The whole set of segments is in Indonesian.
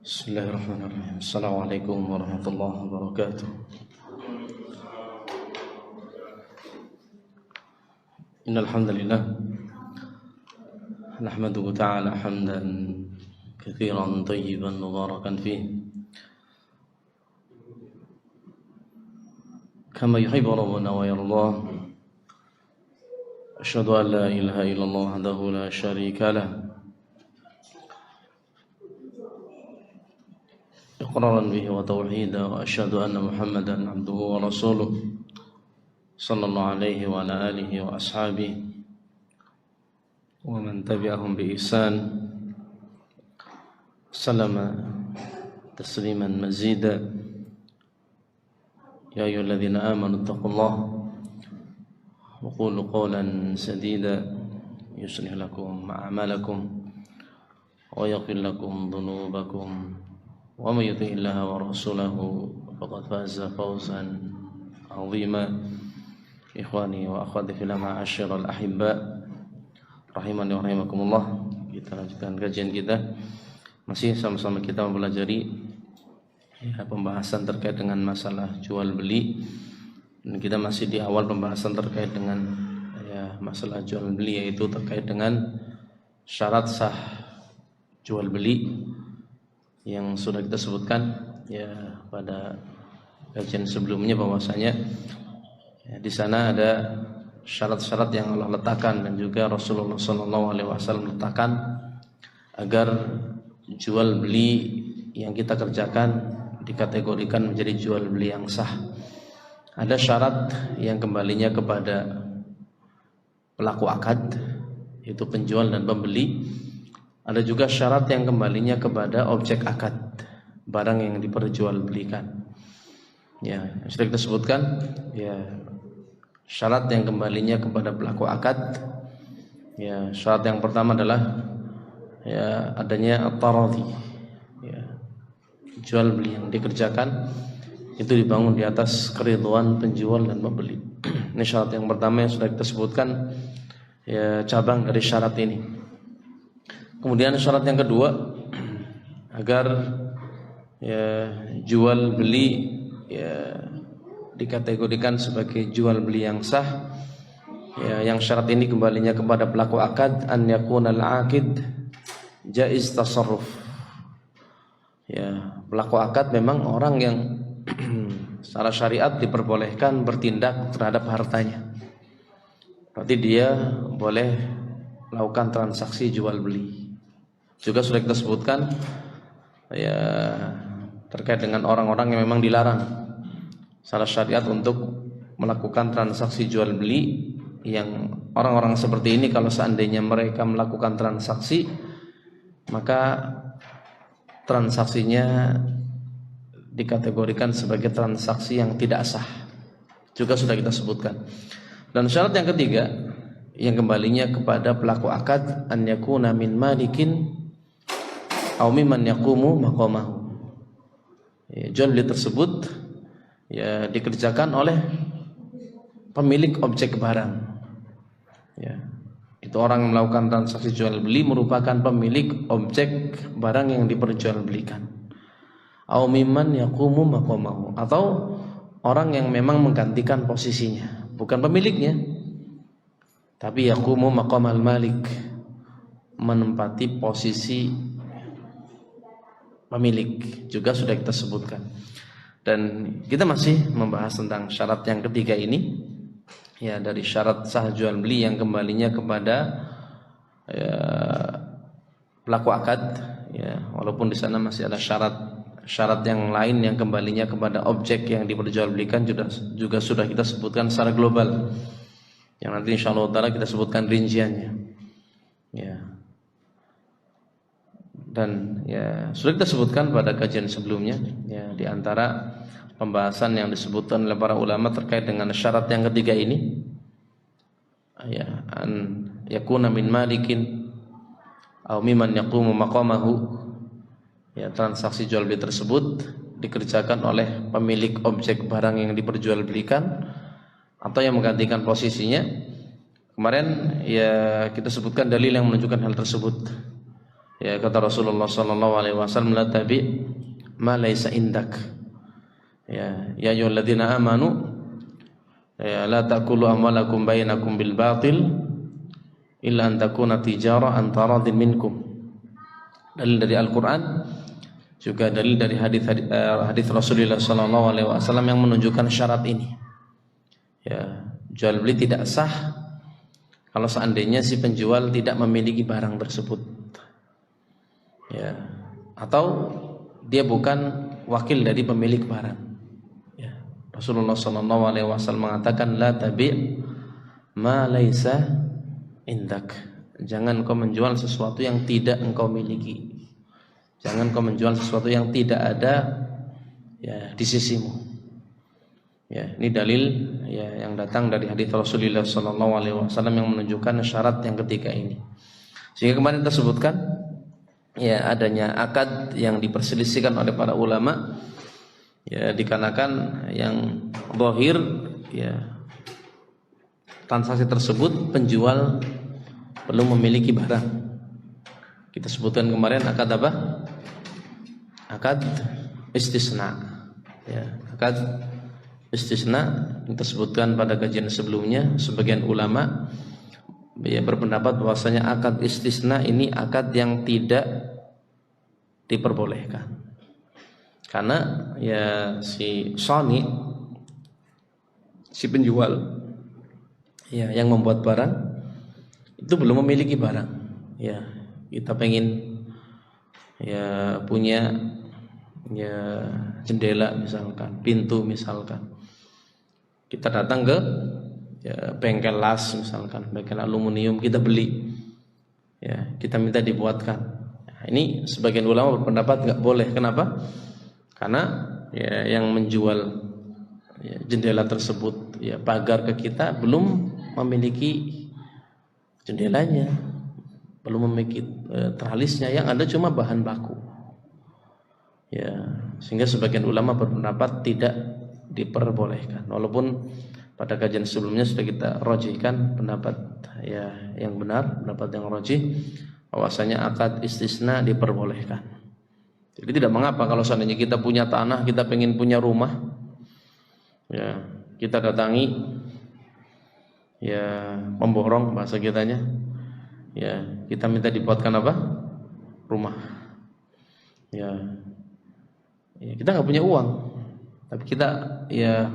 Bismillahirrahmanirrahim. Assalamualaikum warahmatullahi wabarakatuh. Innal hamdalillah nahmaduhu ta'ala hamdan katsiran thayyiban mubarakan fihi kama yuhibbu rabbuna wa yardah. Asyhadu an la ilaha illallah wahdahu la syarika lah إقرارا به وتوحيدا وأشهد أن محمدا عبده ورسوله صلى الله عليه وعلى آله وأصحابه ومن تبعهم بإحسان سلم تسليما مزيدا. يا أيها الذين آمنوا اتقوا الله وقولوا قولا سديدا يصلح لكم أعمالكم ويغفر لكم ذنوبكم ومن يطع الله ورسوله فقد فاز فوزا عظيما. Ikhwani wa akhwati fillah ma'asyiral ahibba rahimani wa rahimakumullah. Kita lanjutkan kajian kita. Masih sama-sama kita mempelajari pembahasan terkait dengan masalah jual beli. Dan kita masih di awal pembahasan terkait dengan masalah jual beli, yaitu terkait dengan syarat sah jual beli yang sudah kita sebutkan pada kajian sebelumnya, bahwasanya di sana ada syarat-syarat yang Allah letakkan dan juga Rasulullah SAW letakkan agar jual beli yang kita kerjakan dikategorikan menjadi jual beli yang sah. Ada syarat yang kembalinya kepada pelaku akad, yaitu penjual dan pembeli. Ada juga syarat yang kembalinya kepada objek akad, barang yang diperjualbelikan. Sudah kita sebutkan syarat yang kembalinya kepada pelaku akad. Syarat yang pertama adalah adanya at-taradhi. Jual beli yang dikerjakan itu dibangun di atas keridhaan penjual dan pembeli. Ini syarat yang pertama yang sudah kita sebutkan, cabang dari syarat ini. Kemudian syarat yang kedua, agar jual beli dikategorikan sebagai jual beli yang sah, yang syarat ini kembalinya kepada pelaku akad, an yakunal aqid jaiz tasarruf. Pelaku akad memang orang yang secara syariat diperbolehkan bertindak terhadap hartanya. Berarti dia boleh melakukan transaksi jual beli. Juga sudah kita sebutkan terkait dengan orang-orang yang memang dilarang secara syariat untuk melakukan transaksi jual beli. Yang orang-orang seperti ini, kalau seandainya mereka melakukan transaksi, maka transaksinya dikategorikan sebagai transaksi yang tidak sah. Juga sudah kita sebutkan. Dan syarat yang ketiga yang kembalinya kepada pelaku akad, an yakuna min malikin aw mimman yaqumu maqamahu. Jual beli tersebut dikerjakan oleh pemilik objek barang. Itu orang yang melakukan transaksi jual beli merupakan pemilik objek barang yang diperjualbelikan. Aw mimman yaqumu maqamahu, atau orang yang memang menggantikan posisinya, bukan pemiliknya, tapi yaqumu maqamal malik, menempati posisi pemilik. Juga sudah kita sebutkan. Dan kita masih membahas tentang syarat yang ketiga ini, dari syarat sah jual beli yang kembalinya kepada pelaku akad, ya, walaupun di sana masih ada syarat yang lain yang kembalinya kepada objek yang diperjualbelikan juga sudah kita sebutkan secara global. Yang nanti insyaallah taala kita sebutkan rinciannya. Ya. Dan ya sudah kita sebutkan pada kajian sebelumnya, ya, di antara pembahasan yang disebutkan oleh para ulama terkait dengan syarat yang ketiga ini, ya, an yakuna min malikin aw mimman yaqumu maqamahu, ya, transaksi jual beli tersebut dikerjakan oleh pemilik objek barang yang diperjualbelikan atau yang menggantikan posisinya. Kemarin ya kita sebutkan dalil yang menunjukkan hal tersebut. Ya, kata Rasulullah sallallahu alaihi wasallam, la tabi ma laysa indak. Ya ayyuhalladzina amanu, ya, la ta'kulu amwalakum bainakum bil batil illa an takuna tijara an taradin minkum. Dalil dari Al-Qur'an, juga dalil dari hadis Rasulullah sallallahu alaihi wasallam yang menunjukkan syarat ini. Ya, jual beli tidak sah kalau seandainya si penjual tidak memiliki barang tersebut. Ya, atau dia bukan wakil dari pemilik barang. Rasulullah sallallahu alaihi wasallam mengatakan, la tabi' ma laisa indak. Jangan kau menjual sesuatu yang tidak engkau miliki. Jangan kau menjual sesuatu yang tidak ada, ya, di sisimu. Ya, ini dalil, ya, yang datang dari hadis Rasulullah sallallahu alaihi wasallam yang menunjukkan syarat yang ketiga ini. Sehingga kemarin kita sebutkan, ya, adanya akad yang diperselisihkan oleh para ulama, ya, dikarenakan yang zahir, ya, transaksi tersebut penjual belum memiliki barang. Kita sebutkan kemarin akad apa? Akad istisna. Ya, akad istisna kita sebutkan pada kajian sebelumnya. Sebagian ulama, ya, berpendapat bahwasanya akad istisna ini akad yang tidak diperbolehkan. Karena ya si penjual, ya, yang membuat barang itu belum memiliki barang. Ya, kita pengen, ya, punya, ya, jendela misalkan, pintu misalkan. Kita datang ke, ya, bengkel las misalkan, bengkel aluminium, kita beli. Ya, kita minta dibuatkan. Nah, ini sebagian ulama berpendapat nggak boleh. Kenapa? Karena, ya, yang menjual, ya, jendela tersebut, ya, pagar ke kita belum memiliki jendelanya, belum memiliki tralisnya, yang ada cuma bahan baku. Ya, sehingga sebagian ulama berpendapat tidak diperbolehkan. Walaupun pada kajian sebelumnya sudah kita rojihkan pendapat, ya, yang benar, pendapat yang rojih, bahwasanya akad istisna diperbolehkan. Jadi tidak mengapa kalau seandainya kita punya tanah, kita pengen punya rumah, ya, kita datangi, ya, pemborong bahasa kitanya, ya, kita minta dibuatkan apa? Rumah. Ya, ya, kita nggak punya uang, tapi kita, ya,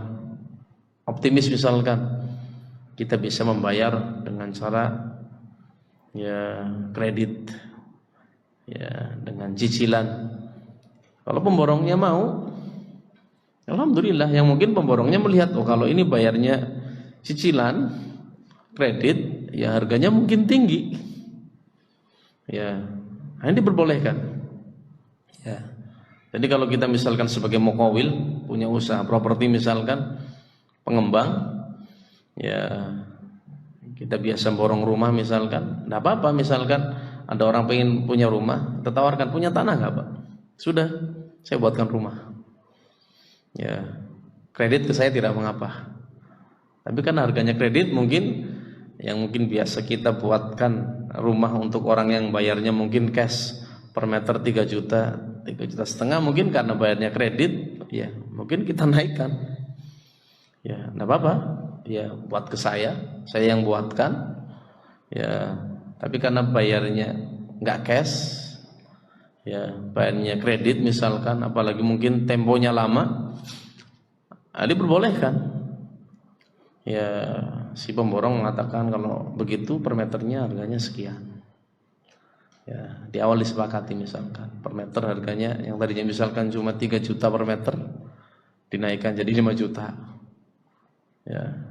optimis misalkan kita bisa membayar dengan cara, ya, kredit, ya, dengan cicilan. Kalau pemborongnya mau, alhamdulillah. Yang mungkin pemborongnya melihat, oh, kalau ini bayarnya cicilan, kredit, ya, harganya mungkin tinggi. Ya, ini diperbolehkan. Ya. Jadi kalau kita misalkan sebagai mukawil, punya usaha properti misalkan, pengembang, ya, kita biasa borong rumah misalkan, enggak apa-apa. Misalkan ada orang pengen punya rumah, kita tawarkan, punya tanah enggak, Pak? Sudah, saya buatkan rumah. Ya, kredit ke saya tidak mengapa. Tapi kan harganya kredit mungkin, yang mungkin biasa kita buatkan rumah untuk orang yang bayarnya mungkin cash per meter 3 juta, 3,5 juta, mungkin karena bayarnya kredit, ya, mungkin kita naikkan. Ya, enggak apa-apa. Ya, buat ke saya yang buatkan. Ya, tapi karena bayarnya enggak cash, ya, bayarnya kredit misalkan, apalagi mungkin temponya lama, diperbolehkan. Ya, si pemborong mengatakan kalau begitu per meternya harganya sekian. Ya, di awal disepakati misalkan per meter harganya yang tadinya misalkan cuma 3 juta per meter dinaikkan jadi 5 juta. Ya.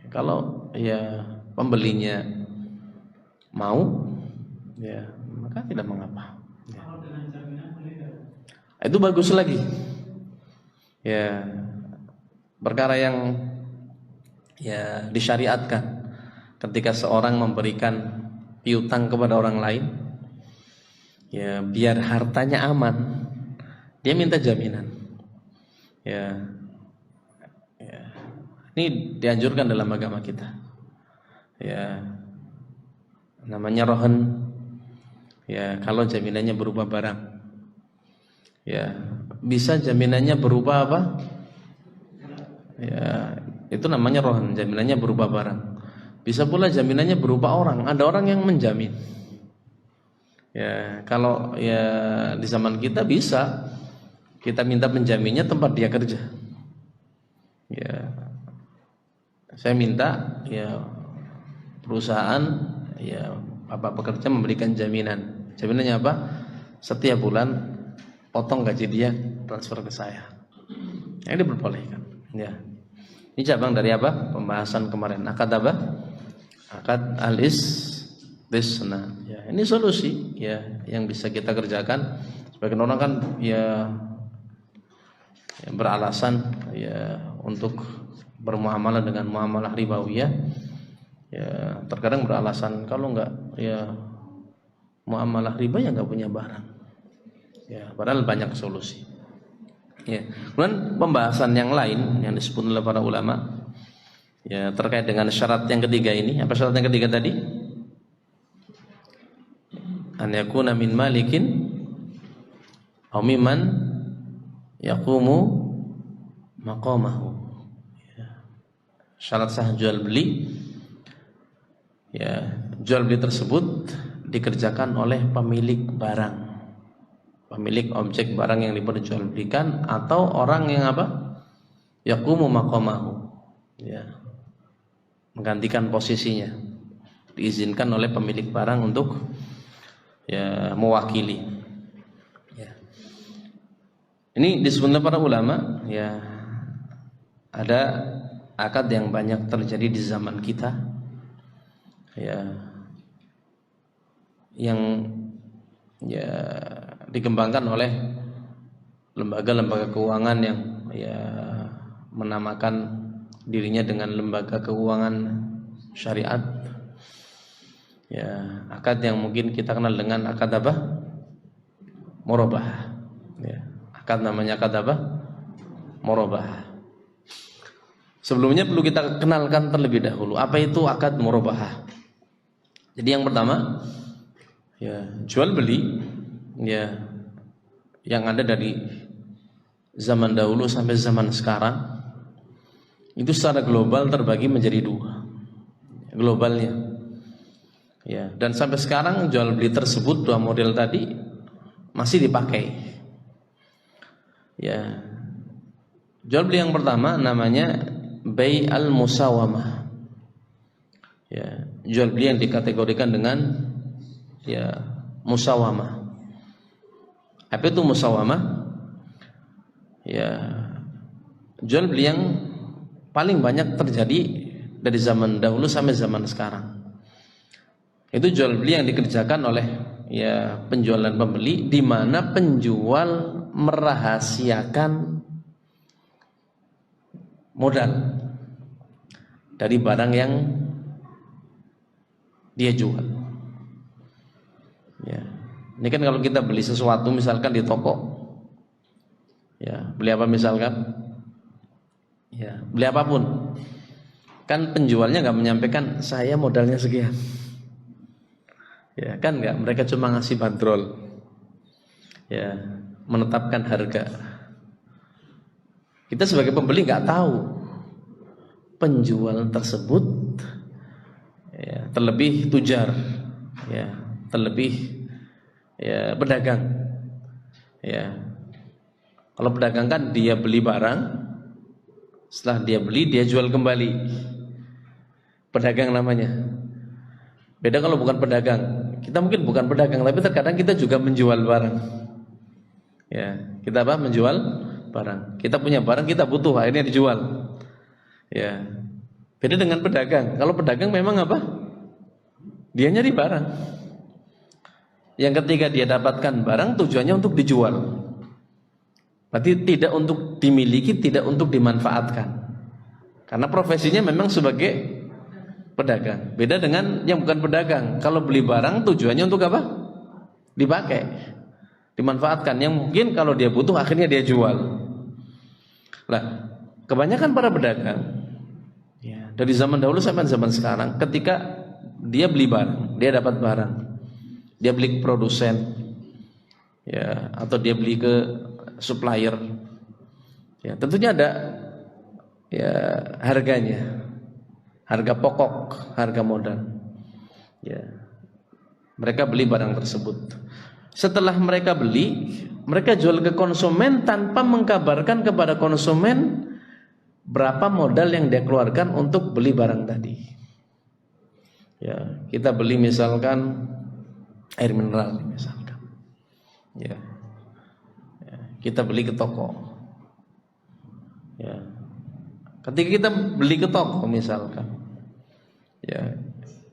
Kalau ya pembelinya mau, ya maka tidak mengapa. Ya. Itu bagus lagi. Ya, perkara yang ya disyariatkan ketika seorang memberikan piutang kepada orang lain, ya biar hartanya aman, dia minta jaminan. Ya, ya. Ini dianjurkan dalam agama kita. Ya, namanya rohan. Ya, kalau jaminannya berupa barang. Ya, bisa jaminannya berupa apa? Ya, itu namanya rohan. Jaminannya berupa barang. Bisa pula jaminannya berupa orang. Ada orang yang menjamin. Ya, kalau ya di zaman kita bisa kita minta penjaminnya tempat dia kerja. Ya, saya minta ya perusahaan ya apa pekerja memberikan jaminan. Jaminannya apa? Setiap bulan potong gaji dia transfer ke saya. Ini diperbolehkan. Ya, ini cabang dari apa? Pembahasan kemarin. Akad apa? Akad al-istisna. Ya, ini solusi ya yang bisa kita kerjakan. Sebagian orang kan ya beralasan ya untuk bermuamalah dengan muamalah ribawiyah. Ya, terkadang beralasan kalau enggak ya muamalah riba ya enggak punya barang. Ya, padahal banyak solusi. Ya. Kemudian pembahasan yang lain yang disebut oleh para ulama ya terkait dengan syarat yang ketiga ini. Apa syarat yang ketiga tadi? An yakuna min malikin aw mimman yaqumu maqamahu. Ya. Syarat sah jual beli ya, jual beli tersebut dikerjakan oleh pemilik barang, pemilik objek barang yang diperjualbelikan atau orang yang apa? Yaqumu maqamahu. Ya. Menggantikan posisinya. Diizinkan oleh pemilik barang untuk ya mewakili. Ya. Ini disebutkan para ulama ya ada akad yang banyak terjadi di zaman kita. Ya, yang ya dikembangkan oleh lembaga-lembaga keuangan yang ya menamakan dirinya dengan lembaga keuangan syariat. Ya, akad yang mungkin kita kenal dengan akad apa? Murabah. Ya, akad namanya akad apa? Murabah. Sebelumnya perlu kita kenalkan terlebih dahulu apa itu akad murabah. Jadi yang pertama ya jual beli ya yang ada dari zaman dahulu sampai zaman sekarang itu secara global terbagi menjadi dua globalnya ya, dan sampai sekarang jual beli tersebut dua model tadi masih dipakai ya. Jual beli yang pertama namanya bay al musawamah ya, jual beli yang dikategorikan dengan ya musawamah. Apa itu musawamah? Ya, jual beli yang paling banyak terjadi dari zaman dahulu sampai zaman sekarang. Itu jual beli yang dikerjakan oleh ya penjual dan pembeli, di mana penjual merahasiakan modal dari barang yang dia jual. Ya, ini kan kalau kita beli sesuatu misalkan di toko, ya beli apa misalkan, ya beli apapun, kan penjualnya nggak menyampaikan saya modalnya sekian, ya kan nggak, mereka cuma ngasih bandrol, ya menetapkan harga. Kita sebagai pembeli nggak tahu penjual tersebut, ya, terlebih tujar, ya terlebih ya pedagang, ya kalau pedagang kan dia beli barang, setelah dia beli dia jual kembali, pedagang namanya. Beda kalau bukan pedagang, kita mungkin bukan pedagang, tapi terkadang kita juga menjual barang. Ya, kita apa? Menjual barang. Kita punya barang, kita butuh, akhirnya dijual. Ya, beda dengan pedagang. Kalau pedagang memang apa? Dia nyari barang. Yang ketiga dia dapatkan barang tujuannya untuk dijual. Berarti tidak untuk dimiliki, tidak untuk dimanfaatkan. Karena profesinya memang sebagai pedagang. Beda dengan yang bukan pedagang. Kalau beli barang tujuannya untuk apa? Dipakai, dimanfaatkan. Yang mungkin kalau dia butuh akhirnya dia jual. Nah, kebanyakan para pedagang ya, dari zaman dahulu sampai zaman sekarang, ketika dia beli barang, dia dapat barang, dia beli ke produsen, ya, atau dia beli ke supplier, ya, tentunya ada ya harganya. Harga pokok, harga modal. Ya. Mereka beli barang tersebut. Setelah mereka beli, mereka jual ke konsumen tanpa mengkabarkan kepada konsumen berapa modal yang dia keluarkan untuk beli barang tadi. Ya, kita beli misalkan air mineral misalkan. Ya. Ya, kita beli ke toko. Ya. Ketika kita beli ke toko misalkan, ya,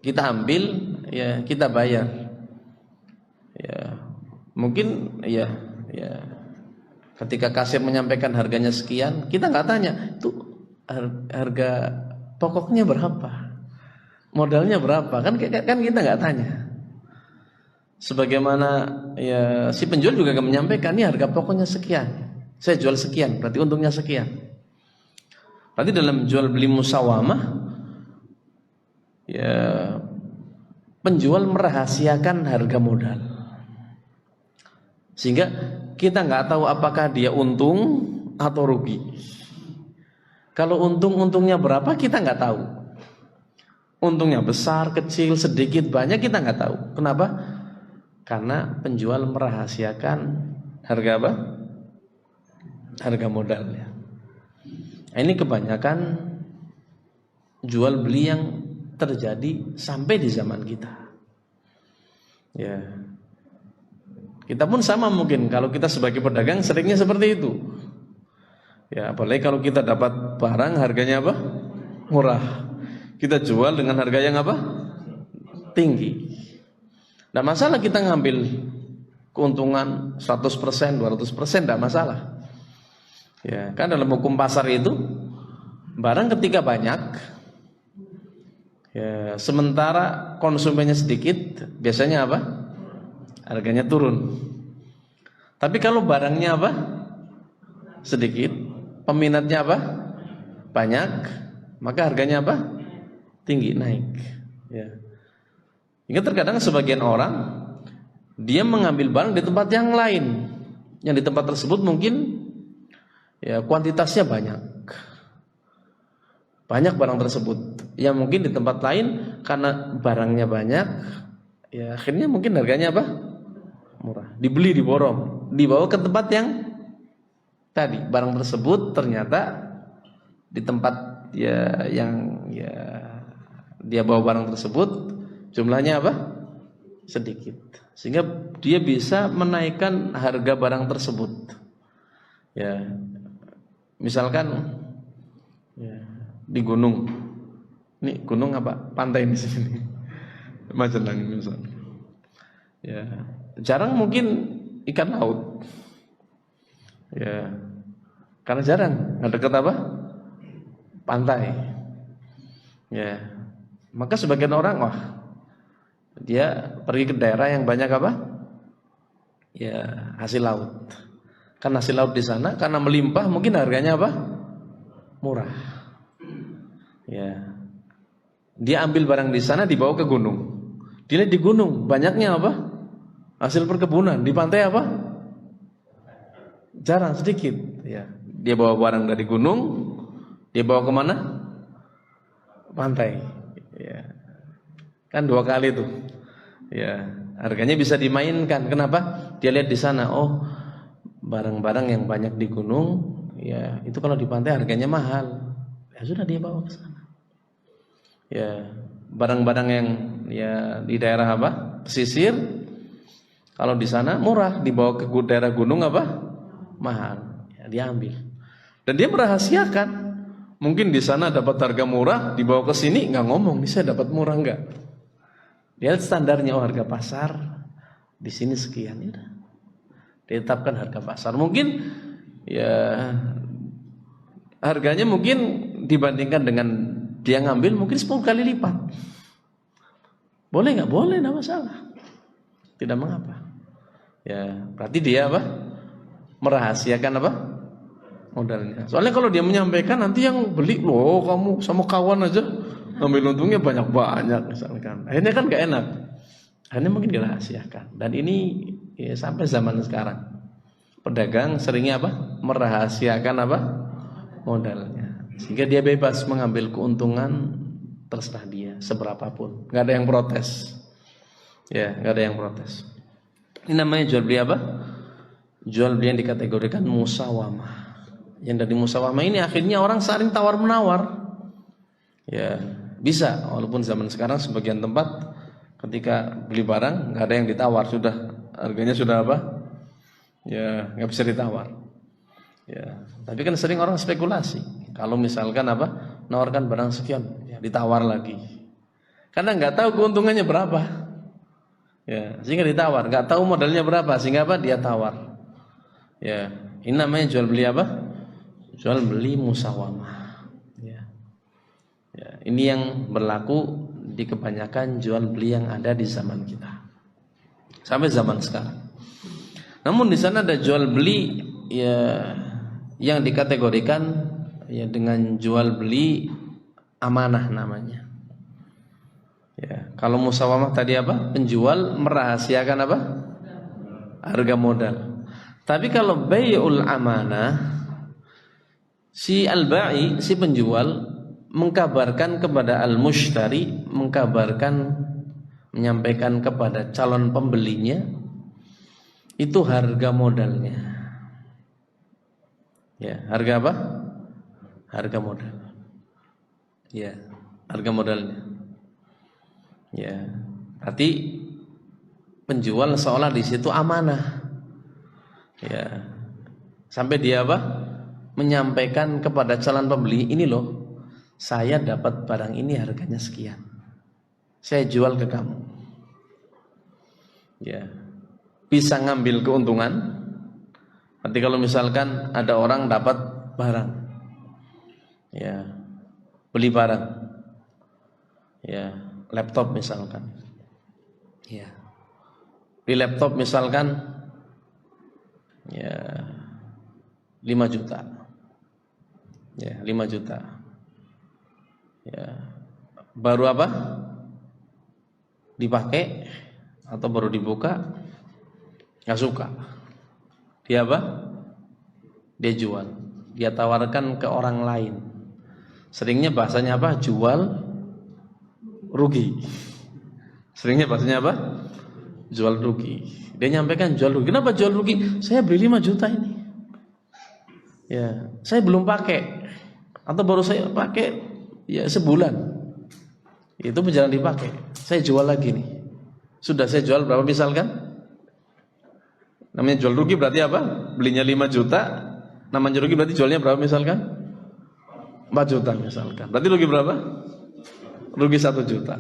kita ambil, ya, kita bayar, ya, mungkin, ya, ketika kasir menyampaikan harganya sekian, kita nggak tanya itu harga pokoknya berapa, modalnya berapa, kan kita nggak tanya. Sebagaimana ya si penjual juga akan menyampaikan, ini harga pokoknya sekian, saya jual sekian, berarti untungnya sekian. Berarti dalam jual beli musawamah, ya, penjual merahasiakan harga modal, sehingga kita nggak tahu apakah dia untung atau rugi. Kalau untungnya berapa kita nggak tahu. Untungnya besar, kecil, sedikit, banyak kita nggak tahu. Kenapa? Karena penjual merahasiakan harga apa? Harga modalnya. Ini kebanyakan jual beli yang terjadi sampai di zaman kita. Ya, kita pun sama mungkin. Kalau kita sebagai pedagang seringnya seperti itu. Ya, apalagi kalau kita dapat barang harganya apa? Murah. Kita jual dengan harga yang apa? Tinggi. Nah, masalah kita ngambil keuntungan 100%, 200%, tidak masalah. Ya, kan dalam hukum pasar itu barang ketika banyak, ya, sementara konsumennya sedikit, biasanya apa? Harganya turun. Tapi kalau barangnya apa? Sedikit, peminatnya apa? Banyak, maka harganya apa? Tinggi, naik. Ya. Hingga terkadang sebagian orang dia mengambil barang di tempat yang lain, yang di tempat tersebut mungkin ya kuantitasnya banyak barang tersebut, yang mungkin di tempat lain karena barangnya banyak, ya akhirnya mungkin harganya apa? Murah. Dibeli, diborong, dibawa ke tempat yang tadi barang tersebut ternyata di tempat ya yang ya dia bawa barang tersebut jumlahnya apa? Sedikit, sehingga dia bisa menaikkan harga barang tersebut. Ya, misalkan ya, di gunung, ini gunung apa? Pantai di sini, Magelang misalnya. Ya, jarang mungkin ikan laut. Ya, karena jarang, nggak dekat apa? Pantai. Ya, maka sebagian orang, wah, dia pergi ke daerah yang banyak apa? Ya, hasil laut. Kan hasil laut di sana karena melimpah mungkin harganya apa? Murah. Ya. Dia ambil barang di sana dibawa ke gunung. Dilihat di gunung banyaknya apa? Hasil perkebunan. Di pantai apa? Jarang, sedikit. Ya. Dia bawa barang dari gunung, dia bawa kemana? Pantai. Ya. Kan 2 kali tuh. Ya. Harganya bisa dimainkan. Kenapa? Dia lihat di sana, oh, barang-barang yang banyak di gunung, ya itu kalau di pantai harganya mahal. Ya sudah dia bawa ke sana. Ya, barang-barang yang ya di daerah apa? Pesisir. Kalau di sana murah, dibawa ke daerah gunung apa? Mahal. Ya, diambil. Dan dia merahasiakan. Mungkin di sana dapat harga murah, dibawa ke sini nggak ngomong, ini saya dapat murah nggak? Dia standarnya harga pasar di sini sekian ya. Ditetapkan harga pasar. Mungkin ya harganya mungkin dibandingkan dengan dia ngambil mungkin 10 kali lipat. Boleh nggak? Boleh, nggak masalah. Tidak mengapa. Ya, berarti dia apa? Merahasiakan apa? Modalnya. Soalnya kalau dia menyampaikan nanti yang beli, loh kamu sama kawan aja ngambil untungnya banyak-banyak misalkan. Akhirnya kan nggak enak. Akhirnya mungkin dirahasiakan. Dan ini ya, sampai zaman sekarang pedagang seringnya apa? Merahasiakan apa? Modalnya. Sehingga dia bebas mengambil keuntungan terserah dia seberapapun. Nggak ada yang protes. Ya, nggak ada yang protes. Ini namanya jual beli apa? Jual beli yang dikategorikan musawamah. Yang dari musawamah ini akhirnya orang saling tawar menawar. Ya, bisa. Walaupun zaman sekarang sebagian tempat ketika beli barang nggak ada yang ditawar, sudah harganya sudah apa? Ya, nggak bisa ditawar. Ya, tapi kan sering orang spekulasi. Kalau misalkan apa? Nawarkan barang sekian, ya, ditawar lagi. Karena nggak tahu keuntungannya berapa. Ya, sehingga ditawar, nggak tahu modalnya berapa, sehingga apa? Dia tawar. Ya, ini namanya jual beli apa? Jual beli musawamah. Ya. Ya, ini yang berlaku di kebanyakan jual beli yang ada di zaman kita. Sampai zaman sekarang. Namun di sana ada jual beli ya yang dikategorikan ya dengan jual beli amanah namanya. Ya, kalau musawamah tadi apa? Penjual merahasiakan apa? Harga modal. Tapi kalau bai'ul amanah, si al-ba'i, si penjual mengkabarkan kepada al-mushtari, menyampaikan kepada calon pembelinya itu harga modalnya. Ya, harga apa? Harga modal. Ya, harga modalnya. Ya, berarti penjual seolah di situ amanah. Ya, sampai dia apa? Menyampaikan kepada calon pembeli, ini loh, saya dapat barang ini harganya sekian, saya jual ke kamu. Ya, bisa ngambil keuntungan. Berarti kalau misalkan ada orang dapat barang, ya, beli barang, ya, laptop misalkan, ya, beli laptop misalkan, ya, 5 juta. Ya, 5 juta. Ya. Baru apa? Dipakai atau baru dibuka? Nggak suka. Dia apa? Dia jual. Dia tawarkan ke orang lain. Seringnya bahasanya apa? Jual rugi. Seringnya bahasanya apa? Jual rugi. Dia nyampaikan jual rugi. Kenapa jual rugi? Saya beli 5 juta ini. Ya, saya belum pakai atau baru saya pakai ya sebulan. Itu berjalan dipakai. Saya jual lagi nih. Sudah saya jual berapa misalkan? Namanya jual rugi berarti apa? Belinya 5 juta. Namanya rugi berarti jualnya berapa misalkan? 4 juta misalkan. Berarti rugi berapa? Rugi 1 juta.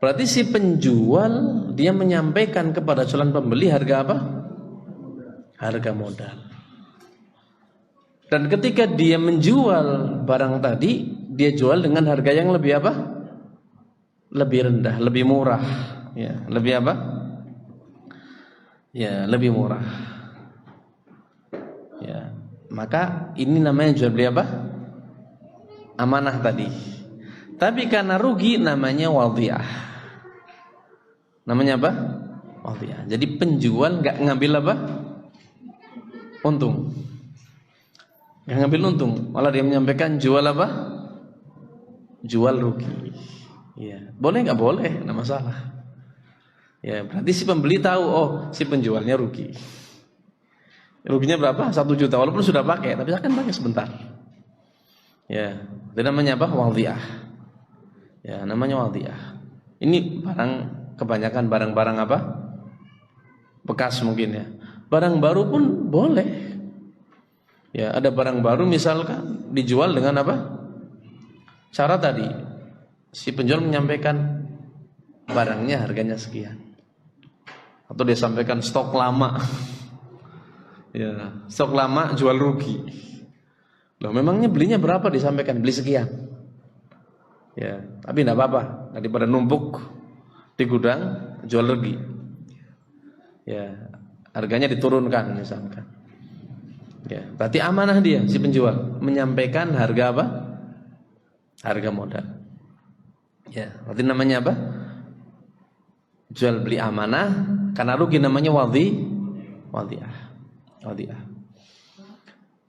Berarti si penjual dia menyampaikan kepada calon pembeli harga apa? Harga modal. Dan ketika dia menjual barang tadi, dia jual dengan harga yang lebih apa? Lebih rendah, lebih murah. Ya, lebih apa? Ya, lebih murah. Ya, maka ini namanya jual beli apa? Amanah tadi. Tapi karena rugi namanya wadhi'ah. Namanya apa? Wadhi'ah. Jadi penjual nggak ngambil apa? Untung. Nggak ngambil untung, malah dia menyampaikan jual apa? Jual rugi. Ya, boleh nggak boleh, nggak masalah. Ya, berarti si pembeli tahu, oh si penjualnya rugi. Ruginya berapa? 1 juta, walaupun sudah pakai, tapi akan pakai sebentar. Ya, itu namanya apa? Wadhi'ah. Ya, namanya wadhi'ah. Ini barang, kebanyakan barang-barang apa? Bekas mungkin ya. Barang baru pun boleh. Ya, ada barang baru misalkan dijual dengan apa? Cara tadi si penjual menyampaikan barangnya harganya sekian. Atau dia sampaikan stok lama. Ya, stok lama jual rugi. Loh, memangnya belinya berapa, disampaikan beli sekian. Ya, tapi tidak apa-apa, daripada numpuk di gudang jual rugi. Ya, harganya diturunkan misalkan. Ya, berarti amanah dia si penjual menyampaikan harga apa? Harga modal. Ya, berarti namanya apa? Jual beli amanah, karena rugi namanya wadhi'ah.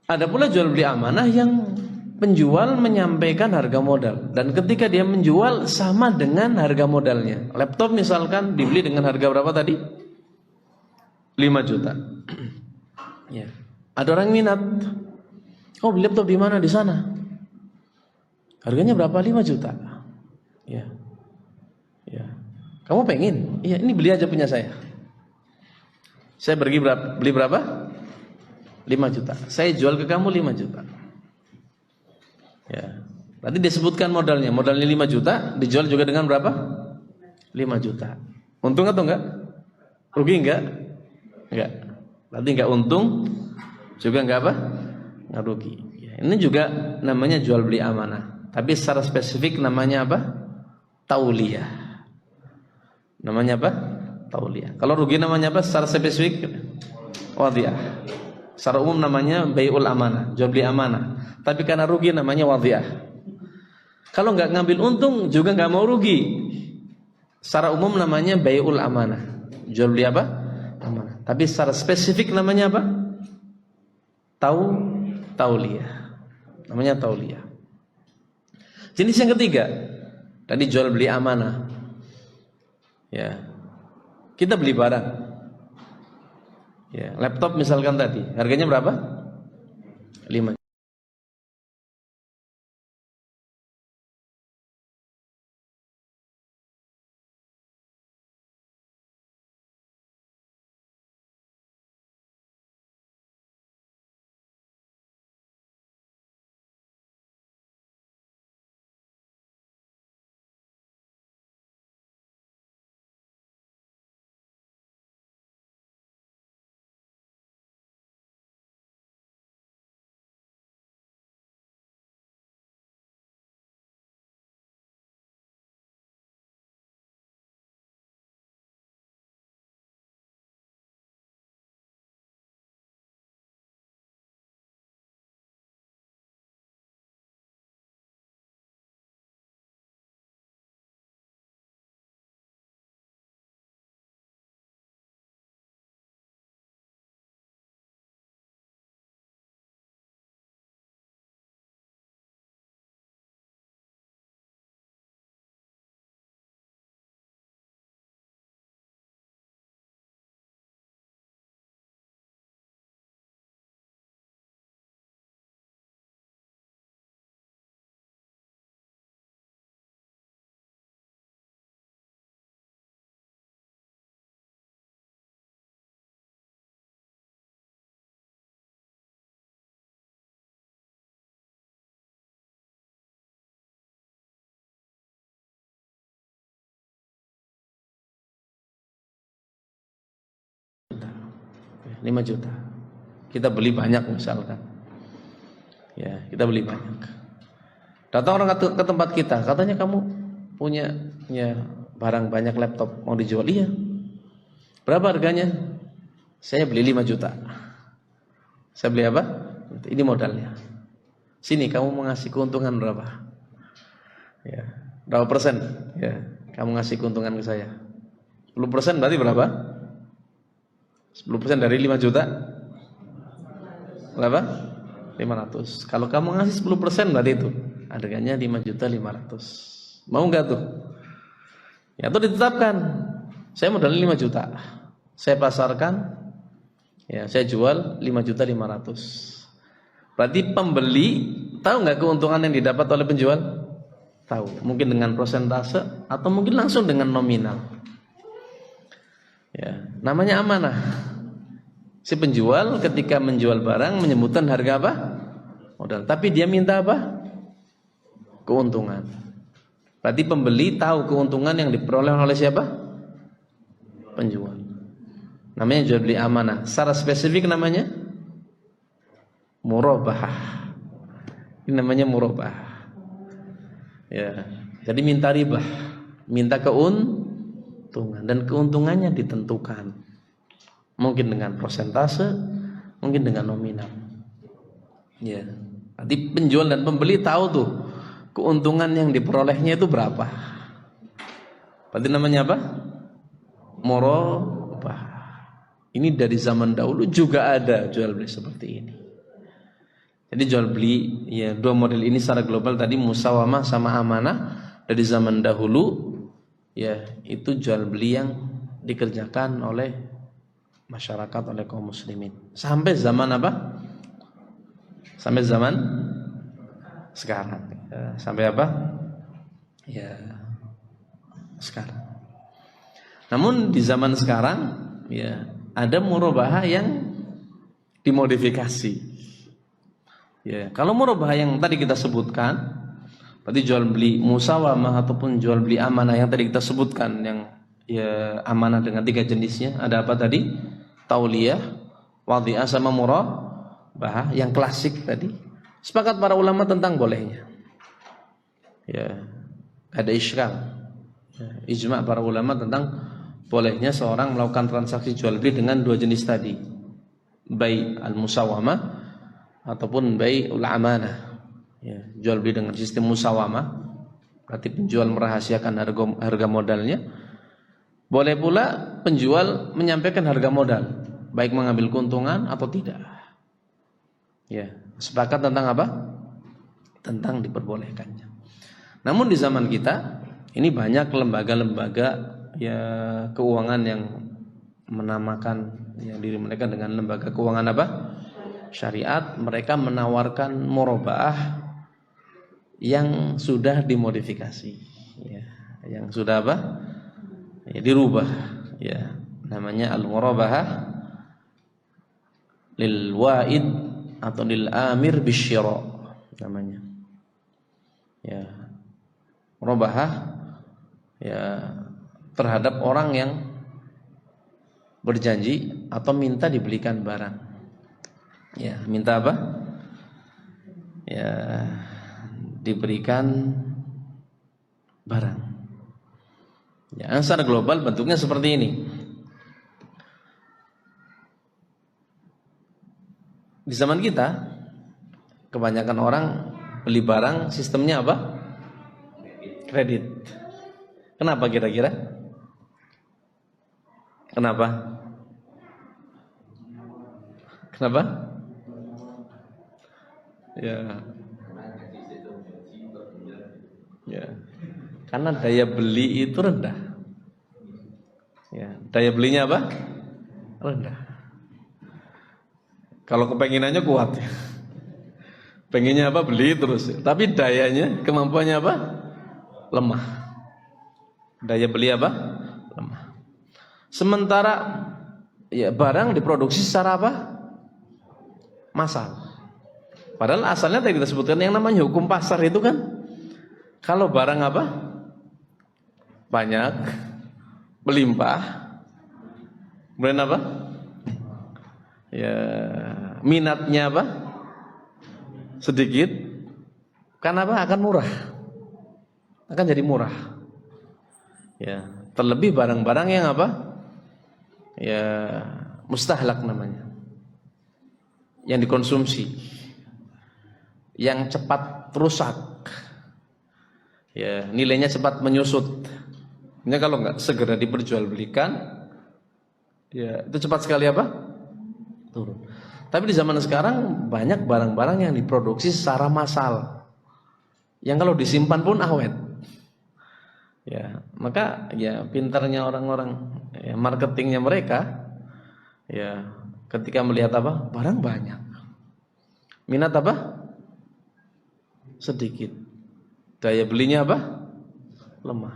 Ada pula jual beli amanah yang penjual menyampaikan harga modal, dan ketika dia menjual sama dengan harga modalnya. Laptop misalkan dibeli dengan harga berapa tadi? 5 juta. Ya. Ada orang minat. Oh, beli laptop di mana? Di sana. Harganya berapa? 5 juta. Ya. Ya. Kamu pengen? Iya, ini beli aja punya saya. Saya beli berapa? 5 juta. Saya jual ke kamu 5 juta. Ya. Berarti disebutkan modalnya. Modalnya 5 juta, dijual juga dengan berapa? 5 juta. Untung atau enggak? Rugi enggak? Enggak. Berarti enggak untung, juga enggak apa? Enggak rugi. Ya, ini juga namanya jual beli amanah. Tapi secara spesifik namanya apa? Tauliyah. Namanya apa? Tauliyah. Kalau rugi namanya apa? Secara spesifik wadhi'ah. Secara umum namanya bai'ul amanah, jual beli amanah. Tapi karena rugi namanya wadhi'ah. Kalau nggak ngambil untung juga nggak mau rugi. Secara umum namanya bai'ul amanah, jual beli apa? Amanah. Tapi secara spesifik namanya apa? Tauliyah. Namanya tauliyah. Jenis yang ketiga, tadi jual beli amanah. Ya. Kita beli barang. Ya, laptop misalkan tadi, harganya berapa? 5. Juta. 5 juta. Kita beli banyak misalkan. Ya, kita beli banyak. Datang orang ke tempat kita, katanya kamu punya ya barang banyak, laptop mau dijual. Iya. Berapa harganya? Saya beli 5 juta. Saya beli apa? Ini modalnya. Sini kamu mau ngasih keuntungan berapa? Ya, berapa persen? Ya, kamu ngasih keuntungan ke saya. 10% berarti berapa? 10% dari 5 juta? Berapa? 500. Kalau kamu ngasih 10% berarti itu harganya 5.500.000. Mau enggak tuh? Ya, itu ditetapkan. Saya modalnya 5 juta. Saya pasarkan, ya, saya jual 5.500.000. Berarti pembeli tahu enggak keuntungan yang didapat oleh penjual? tahu. Mungkin dengan persentase atau mungkin langsung dengan nominal. Ya, namanya amanah. Si penjual ketika menjual barang menyebutkan harga apa? Modal. Tapi dia minta apa? Keuntungan. Berarti pembeli tahu keuntungan yang diperoleh oleh siapa? Penjual. Namanya jual beli amanah. Secara spesifik namanya murabahah. Ini namanya murabahah. Ya. Jadi minta riba, minta keuntungan, dan keuntungannya ditentukan. Mungkin dengan persentase, mungkin dengan nominal. Ya. Jadi penjual dan pembeli tahu tuh keuntungan yang diperolehnya itu berapa. Berarti namanya apa? Murabah. Ini dari zaman dahulu juga ada jual beli seperti ini. Jadi jual beli ya dua model ini secara global tadi musawamah sama amanah dari zaman dahulu ya itu jual beli yang dikerjakan oleh masyarakat, oleh kaum muslimin sampai zaman apa? Sampai zaman sekarang. Ya, sampai apa? Ya sekarang. Namun di zaman sekarang ya ada murabahah yang dimodifikasi. Ya, kalau murabahah yang tadi kita sebutkan, berarti jual beli musawamah ataupun jual beli amanah yang tadi kita sebutkan, yang ya amanah dengan 3 jenisnya, ada apa tadi? Tauliyah, wadhi'ah sama murabahah yang klasik tadi. Sepakat para ulama tentang bolehnya. Ya, ada isyral. Ya, ijma' para ulama tentang bolehnya seorang melakukan transaksi jual beli dengan 2 jenis tadi. Bai' al-musawamah ataupun bai' al-amanah. Ya, jual beli dengan sistem musawamah, berarti penjual merahasiakan harga modalnya. Boleh pula penjual menyampaikan harga modal, baik mengambil keuntungan atau tidak. Ya, sepakat tentang apa? Tentang diperbolehkannya. Namun di zaman kita ini banyak lembaga-lembaga ya keuangan yang menamakan ya diri mereka dengan lembaga keuangan apa? Syariat. Mereka menawarkan murabahah yang sudah dimodifikasi, ya, yang sudah apa? Ya, dirubah, ya, namanya al-murabahah lil wa'id atau lil amir bisyira namanya. Ya, murabahah ya terhadap orang yang berjanji atau minta dibelikan barang. Ya, minta apa? Ya, diberikan barang. Ya, secara global bentuknya seperti ini. Di zaman kita, kebanyakan orang beli barang sistemnya apa? Kredit. Kenapa kira-kira? Kenapa? Kenapa? Ya. Ya. Karena daya beli itu rendah. Ya, daya belinya apa? Rendah. Kalau kepenginannya kuat ya. Pengennya apa? Beli terus. Tapi dayanya, kemampuannya apa? Lemah. Daya beli apa? Lemah. Sementara ya barang diproduksi secara apa? Massal. Padahal asalnya tadi kita sebutkan yang namanya hukum pasar itu kan, kalau barang apa? Banyak, melimpah, kemudian apa? Ya, minatnya apa? Sedikit, kan apa? Akan murah, akan jadi murah. Ya, terlebih barang-barang yang apa? Ya, mustahlak namanya, yang dikonsumsi, yang cepat rusak, ya nilainya cepat menyusut. Ini kalau nggak segera diperjualbelikan, ya itu cepat sekali apa? Turun. Tapi di zaman sekarang banyak barang-barang yang diproduksi secara massal, yang kalau disimpan pun awet. Ya, maka ya pintarnya orang-orang, ya, marketingnya mereka, ya ketika melihat apa? Barang banyak, minat apa? Sedikit. daya belinya apa? Lemah.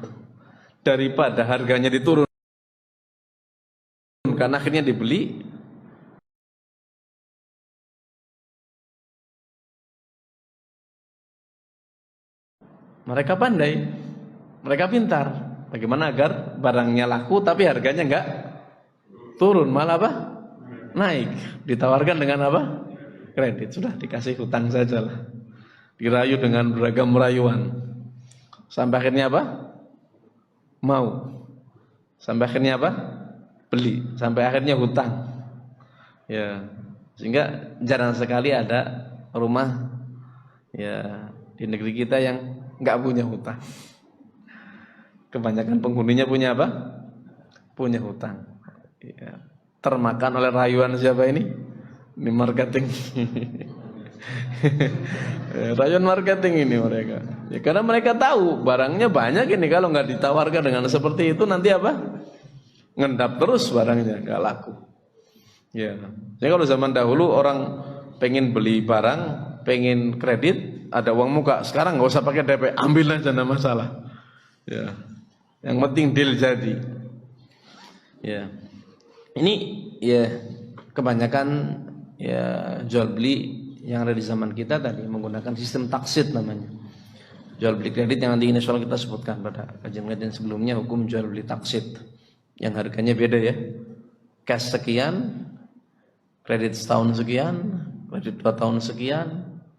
Daripada harganya diturunkan akhirnya dibeli, mereka pandai, mereka pintar. Bagaimana agar barangnya laku tapi harganya enggak turun, malah apa? Naik. Ditawarkan dengan apa? Kredit. Sudah dikasih hutang saja lah. Dirayu dengan beragam rayuan. Sampai akhirnya apa? Mau. Sampai akhirnya apa? Beli. Sampai akhirnya hutang. Ya. Sehingga jarang sekali ada rumah ya di negeri kita yang enggak punya hutang. Kebanyakan penghuninya punya apa? Punya hutang. Ya. Termakan oleh rayuan siapa ini? Ini marketing. Rayuan marketing ini mereka. Ya, karena mereka tahu barangnya banyak ini, kalau nggak ditawarkan dengan seperti itu nanti apa? Ngendap terus barangnya, nggak laku. Ya. Jadi kalau zaman dahulu orang pengen beli barang, pengen kredit, ada uang muka. Sekarang nggak usah pakai DP, ambil aja, nggak masalah. Ya. Yang penting deal jadi. Ya. Ini ya kebanyakan ya jual beli yang ada di zaman kita tadi menggunakan sistem taksid namanya. Jual beli kredit yang nanti insyaallah kita sebutkan pada kajian-kajian sebelumnya, hukum jual beli taksid yang harganya beda ya. Cash sekian, kredit setahun sekian, kredit 2 tahun sekian,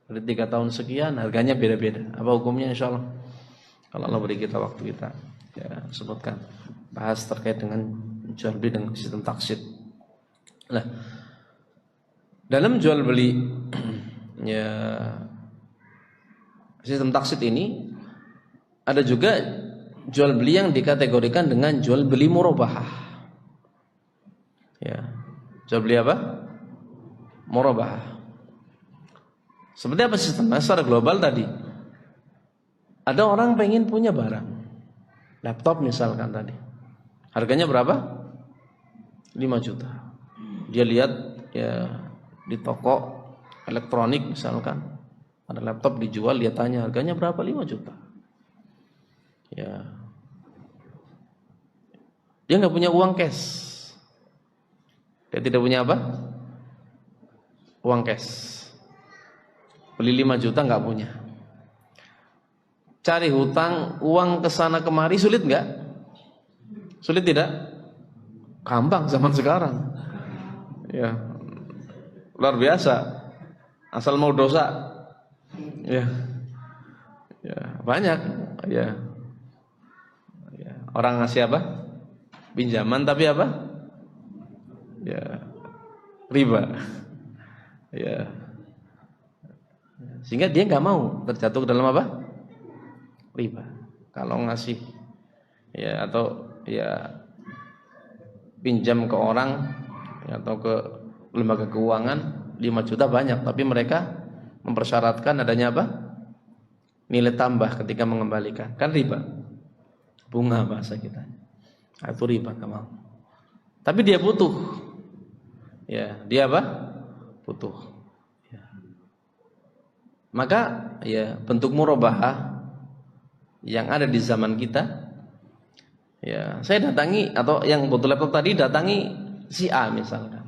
kredit 3 tahun sekian, harganya beda-beda. Apa hukumnya insyaallah? Kalau Allah beri kita waktu, kita ya sebutkan bahas terkait dengan jual beli dengan sistem taksid. Nah, dalam jual beli ya sistem taksid ini ada juga jual beli yang dikategorikan dengan jual beli murabahah. Ya, jual beli apa? Murabahah. Seperti apa sistemnya secara global tadi? Ada orang pengen punya barang, laptop misalkan tadi, harganya berapa? 5 juta. Dia lihat ya di toko elektronik misalkan ada laptop dijual, dia tanya harganya berapa? 5 juta. Ya. Dia nggak punya uang cash. Dia tidak punya apa? Uang cash. Beli 5 juta nggak punya. Cari hutang, uang kesana kemari sulit nggak? Sulit tidak? Gampang zaman sekarang. Ya, luar biasa. Asal mau dosa, ya, ya banyak. Ya, ya. Orang ngasih apa? Pinjaman tapi apa? Ya, riba. Ya, sehingga dia nggak mau terjatuh ke dalam apa? Riba. Kalau ngasih, ya atau ya pinjam ke orang atau ke lembaga keuangan 5 juta banyak, tapi mereka mempersyaratkan adanya apa? Nilai tambah ketika mengembalikan. Kan riba. Bunga bahasa kita. Nah, itu riba, gak mau. Tapi dia butuh. Ya, dia apa? Butuh. Ya. Maka ya bentuk murabahah yang ada di zaman kita, ya saya datangi, atau yang butuh laptop tadi datangi si A misalkan.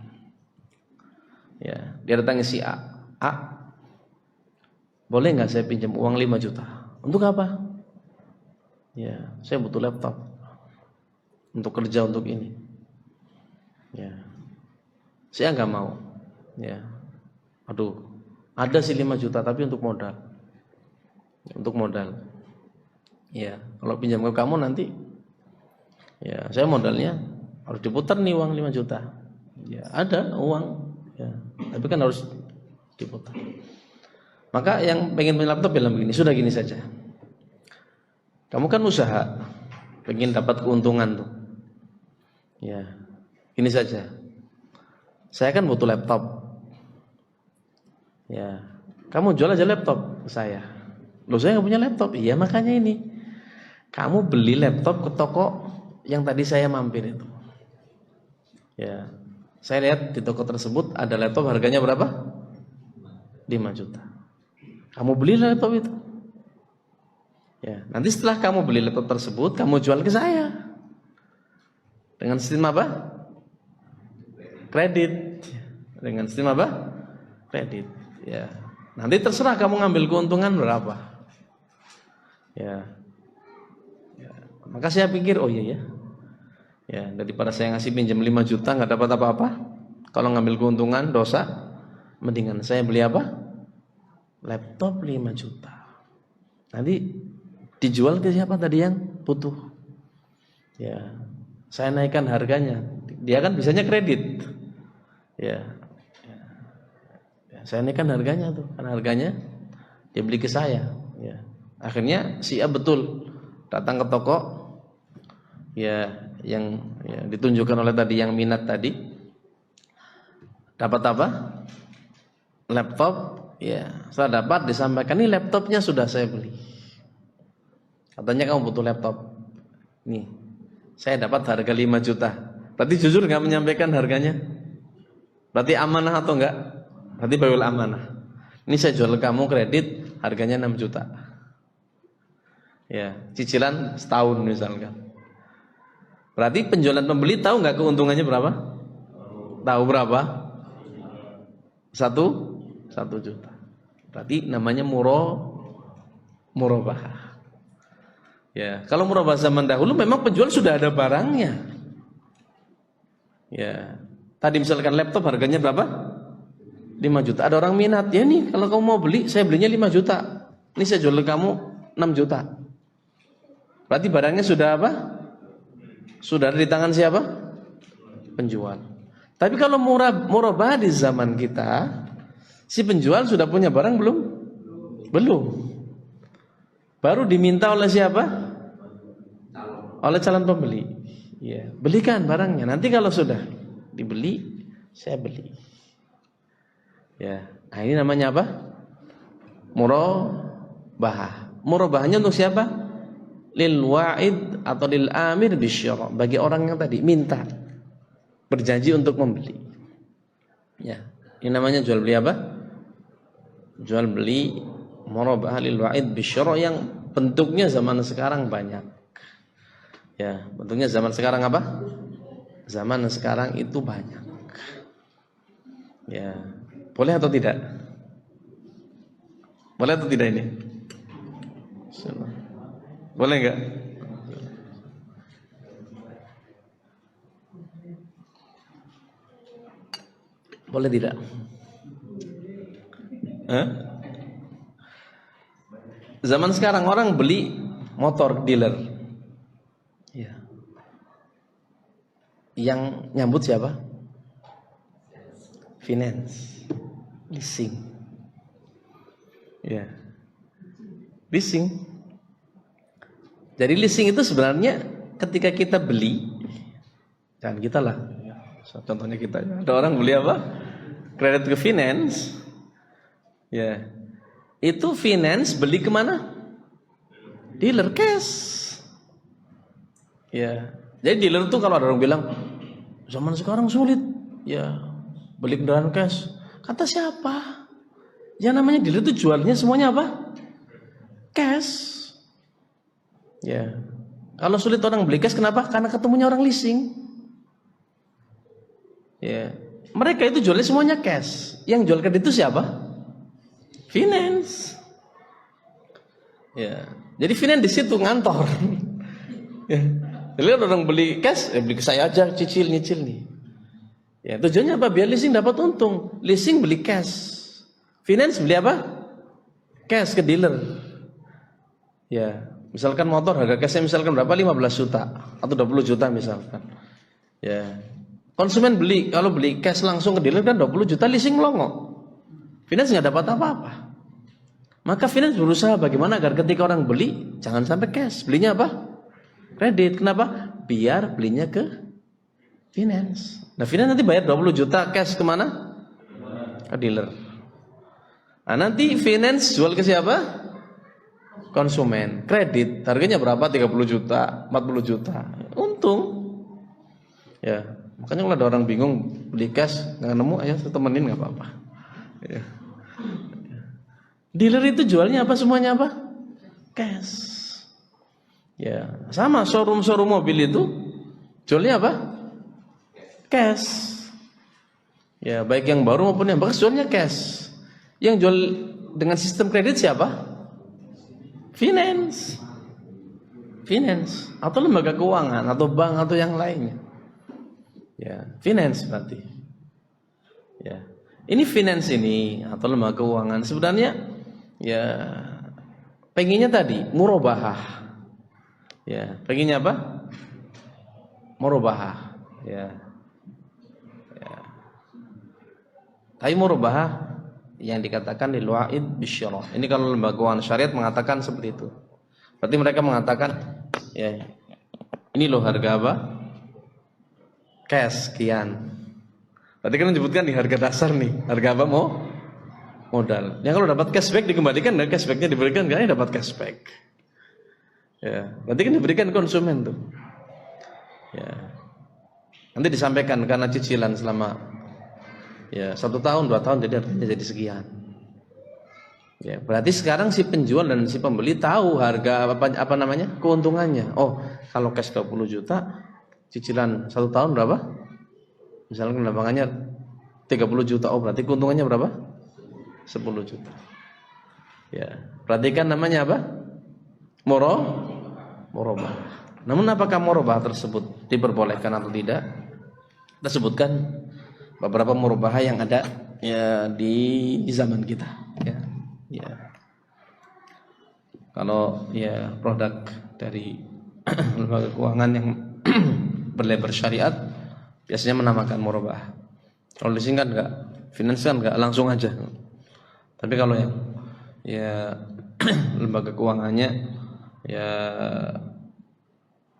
Ya, dia datangi si A. A, boleh nggak saya pinjam uang 5 juta? Untuk apa? Ya, saya butuh laptop untuk kerja untuk ini. Ya, saya nggak mau. Ya, aduh, ada sih 5 juta tapi untuk modal. Untuk modal. Ya, kalau pinjam ke kamu nanti, ya saya modalnya harus diputar nih uang 5 juta. Ya, ada uang. Ya, tapi kan harus diputar. Maka yang pengen punya laptop bilang begini, sudah gini saja. Kamu kan usaha, pengen dapat keuntungan tuh. Ya, ini saja. Saya kan butuh laptop. Ya, kamu jual aja laptop ke saya. Loh, saya nggak punya laptop. Iya, makanya ini. Kamu beli laptop ke toko yang tadi saya mampir itu. Ya, saya lihat di toko tersebut ada laptop harganya berapa? 5 juta. Kamu beli laptop itu. Ya, nanti setelah kamu beli laptop tersebut, kamu jual ke saya dengan sistem apa? Kredit. Dengan sistem apa? Kredit. Ya, nanti terserah kamu ngambil keuntungan berapa. Ya, maka saya pikir, oh iya ya, ya daripada saya ngasih pinjam 5 juta nggak dapat apa-apa, kalau ngambil keuntungan dosa, mendingan saya beli apa? Laptop 5 juta. Nanti dijual ke siapa tadi yang butuh? Ya, saya naikkan harganya. Dia kan bisanya kredit. Ya, saya naikkan harganya tuh, kan harganya dia beli ke saya. Ya, akhirnya si A betul datang ke toko, ya yang ya, ditunjukkan oleh tadi yang minat tadi, dapat apa? Laptop. Ya, setelah dapat disampaikan, ini laptopnya sudah saya beli. Katanya kamu butuh laptop. Nih, saya dapat harga 5 juta. Berarti jujur nggak menyampaikan harganya? Berarti amanah atau enggak? Berarti bayul amanah. Ini saya jual kamu kredit, harganya 6 juta. Ya, cicilan setahun misalkan. Berarti penjualan pembeli tahu nggak keuntungannya berapa? Tahu berapa? 1 juta. Berarti namanya murabahah. Ya, kalau murabahah zaman dahulu memang penjual sudah ada barangnya. Ya, tadi misalkan laptop harganya berapa? 5 juta. Ada orang minat, ya nih kalau kamu mau beli, saya belinya 5 juta. Ini saya jual ke kamu 6 juta. Berarti barangnya sudah apa? Sudah ada di tangan siapa? Penjual. Tapi kalau murabahah di zaman kita, si penjual sudah punya barang belum? Belum. Baru diminta oleh siapa? Oleh calon pembeli. Ya, belikan barangnya. Nanti kalau sudah dibeli, saya beli. Ya, nah ini namanya apa? Murabahah. Murabahahnya untuk siapa? Lil wa'id atau lil amir bisyara, bagi orang yang tadi minta, berjanji untuk membeli. Ya, ini namanya jual beli apa? Jual beli murabahah lil wa'id bisyara, yang bentuknya zaman sekarang banyak. Ya, bentuknya zaman sekarang apa? Zaman sekarang itu banyak. Ya, boleh atau tidak? Boleh atau tidak ini? Boleh enggak? Boleh tidak? Zaman sekarang orang beli motor dealer. Ya. Yang nyambut siapa? Finance, leasing. Ya. Leasing. Jadi leasing itu sebenarnya ketika kita beli, jangan kita lah, contohnya kita, ada orang beli apa? Kredit ke finance, ya, itu finance beli kemana? Dealer cash, ya. Jadi dealer tuh kalau ada orang bilang zaman sekarang sulit, ya beli kendaraan cash, kata siapa? Ya namanya dealer tuh jualnya semuanya apa? Cash. Ya, kalau sulit orang beli cash, kenapa? Karena ketemunya orang leasing. Ya, mereka itu jualnya semuanya cash. Yang jual kredit itu siapa? Finance. Ya, jadi finance di situ ngantor. Ya, jadi orang beli cash, beli ke saya aja, nyicil nih. Ya, tujuannya apa? Biar leasing dapat untung. Leasing beli cash, finance beli apa? Cash ke dealer. Ya. Misalkan motor harga cashnya misalkan berapa? 15 juta atau 20 juta misalkan. Ya. Konsumen beli, kalau beli cash langsung ke dealer kan 20 juta, leasing melongo. Finance nggak dapat apa-apa. Maka finance berusaha bagaimana agar ketika orang beli jangan sampai cash, belinya apa? Kredit. Kenapa? Biar belinya ke finance. Nah, finance nanti bayar 20 juta cash kemana? Ke dealer. Nah, nanti finance jual ke siapa? Konsumen. Kredit harganya berapa? 30 juta, 40 juta. Untung. Ya, makanya kalau ada orang bingung beli cash nggak nemu, ayo temenin nggak apa-apa. Ya. Dealer itu jualnya apa? Semuanya apa? Cash. Ya, sama showroom mobil itu jualnya apa? Cash. Ya, baik yang baru maupun yang bekas jualnya cash. Yang jual dengan sistem kredit siapa? Finance. Finance atau lembaga keuangan atau bank atau yang lainnya. Ya, finance berarti. Ya. Ini finance ini atau lembaga keuangan sebenarnya ya pengennya tadi murabahah. Ya, pengennya apa? Murabahah. Ya. Ya. Tapi murabahah yang dikatakan lil wa'id bisyarah. Ini kalau lembaga keuangan syariat mengatakan seperti itu. Berarti mereka mengatakan ya ini loh harga apa? Cash sekian. Berarti kan menyebutkan di harga dasar nih, harga apa mau? Modal. Yang kalau dapat cashback dikembalikan dan cashbacknya diberikan karena dapat cashback. Ya, berarti kan diberikan konsumen tuh. Ya. Nanti disampaikan karena cicilan selama ya 1 tahun, 2 tahun jadi harganya jadi sekian. Ya, berarti sekarang si penjual dan si pembeli tahu harga apa namanya? Keuntungannya. Oh, kalau cash 20 juta, cicilan 1 tahun berapa? Misalkan lapangannya 30 juta. Oh, berarti keuntungannya berapa? 10 juta. Ya, perhatikan namanya apa? Murabah. Namun apakah murabah tersebut diperbolehkan atau tidak? Kita sebutkan beberapa murabah yang ada ya di zaman kita, ya. Ya. Kalau ya produk dari lembaga keuangan yang berlabel syariat biasanya menamakan murabah. Kalau di sini kan enggak, finance kan enggak langsung aja. Tapi kalau yang ya lembaga keuangannya ya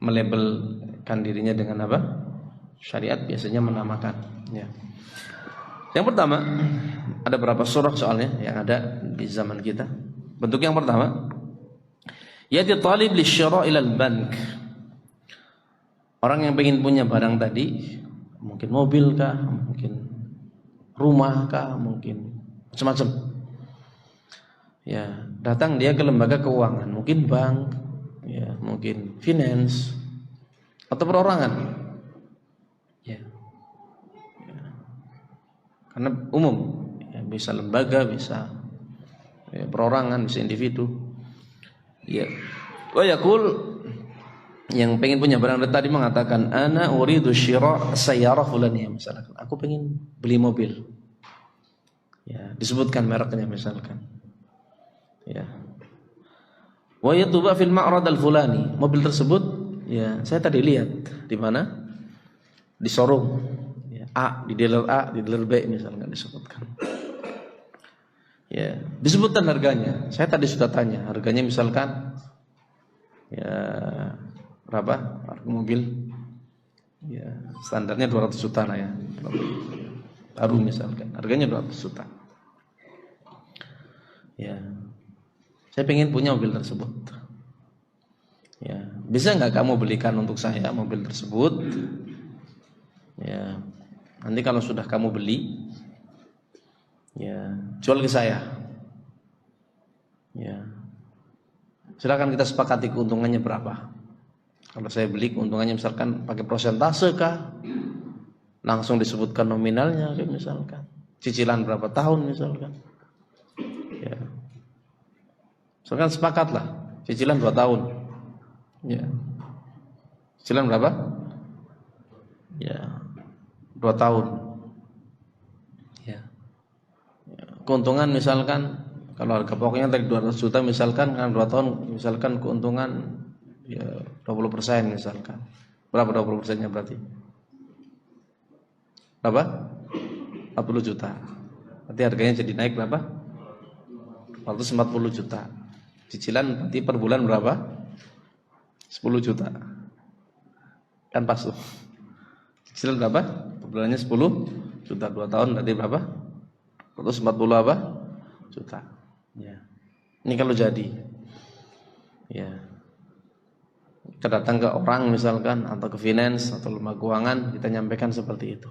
melabelkan dirinya dengan apa? Syariat biasanya menamakan, ya. Yang pertama, ada berapa surah soalnya yang ada di zaman kita. Bentuk yang pertama, yati talib lisyara' ilal bank. Orang yang ingin punya barang tadi, mungkin mobil kah, mungkin rumah kah, mungkin macam-macam. Ya, datang dia ke lembaga keuangan, mungkin bank, ya, mungkin finance atau perorangan. Ya. Karena umum, ya, bisa lembaga, bisa ya, perorangan, bisa individu. Ya. Wa yaqul yang pengen punya barang tadi mengatakan ana uridu syira' sayyarah fulaniyah misalkan. Aku pengen beli mobil. Ya, disebutkan mereknya misalkan. Ya. Wa yatuba fil ma'rad al-fulani. Mobil tersebut ya saya tadi lihat di mana? Di showroom. A, di dealer A, di dealer B misalkan disebutkan. Ya, disebutkan harganya. Saya tadi sudah tanya, harganya misalkan ya berapa? Harga mobil ya standarnya 200 juta lah ya. Baru misalkan, harganya 200 juta. Ya. Saya pengen punya mobil tersebut. Ya, bisa enggak kamu belikan untuk saya mobil tersebut? Ya. Nanti kalau sudah kamu beli, ya jual ke saya. Ya, silakan kita sepakati keuntungannya berapa. Kalau saya beli keuntungannya misalkan pakai persentase kah? Langsung disebutkan nominalnya, misalkan. Cicilan berapa tahun misalkan. Ya, misalkan sepakatlah cicilan 2 tahun. Ya, cicilan berapa? Ya. 2 tahun. Ya. Keuntungan misalkan kalau harga pokoknya tadi 200 juta misalkan kan 2 tahun misalkan keuntungan ya 20% misalkan. Berapa 20%-nya berarti? Berapa? 40 juta. Berarti harganya jadi naik berapa? 140 juta. Cicilan berarti per bulan berapa? 10 juta. Kan pas tuh. Cicilan berapa? Bulannya 10 juta 2 tahun berarti berapa? 140 apa? Juta. Ya. Ini kalau jadi. Ya. Kita datang ke orang misalkan atau ke finance atau lembaga keuangan, kita nyampaikan seperti itu.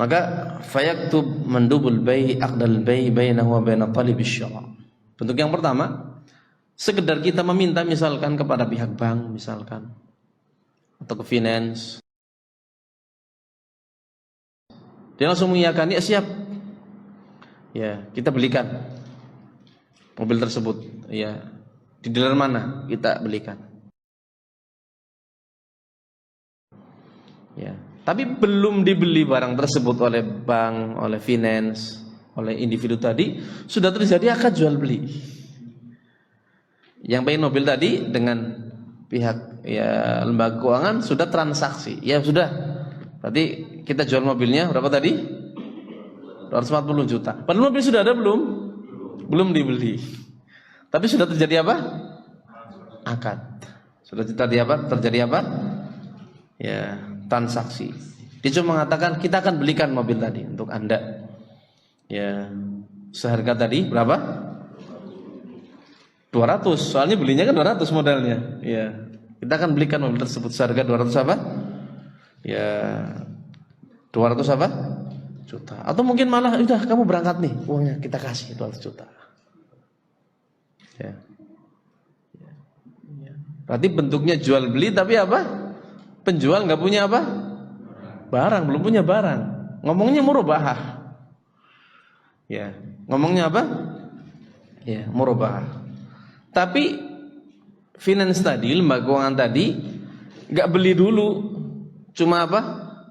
Maka fayaktub mandubul bai' aqdal bai' bainahu wa bain talib asy-syara'. Bentuk yang pertama, sekedar kita meminta misalkan kepada pihak bank misalkan atau ke finance, dia langsung mengiyakan, ya siap, ya kita belikan mobil tersebut, ya di dealer mana kita belikan, ya. Tapi belum dibeli barang tersebut oleh bank, oleh finance, oleh individu tadi, sudah terjadi akad jual beli. Yang pengen mobil tadi dengan pihak ya lembaga keuangan sudah transaksi, ya sudah. Berarti kita jual mobilnya berapa tadi? 240 juta. Padahal mobil sudah ada belum? Belum dibeli. Tapi sudah terjadi apa? Akad. Sudah terjadi apa? Terjadi apa? Ya, transaksi. Dia cuma mengatakan kita akan belikan mobil tadi untuk Anda. Ya, seharga tadi berapa? 200. Soalnya belinya kan 200 modalnya. Ya, kita akan belikan mobil tersebut seharga 200 apa? Ya, 200 apa? Juta. Atau mungkin malah udah kamu berangkat nih, uangnya kita kasih 200 juta. Ya. Berarti bentuknya jual beli, tapi apa? Penjual nggak punya apa? Barang, belum punya barang. Ngomongnya murabahah. Ya, ngomongnya apa? Ya, murabahah. Tapi finance tadi, lembaga keuangan tadi nggak beli dulu. Cuma apa?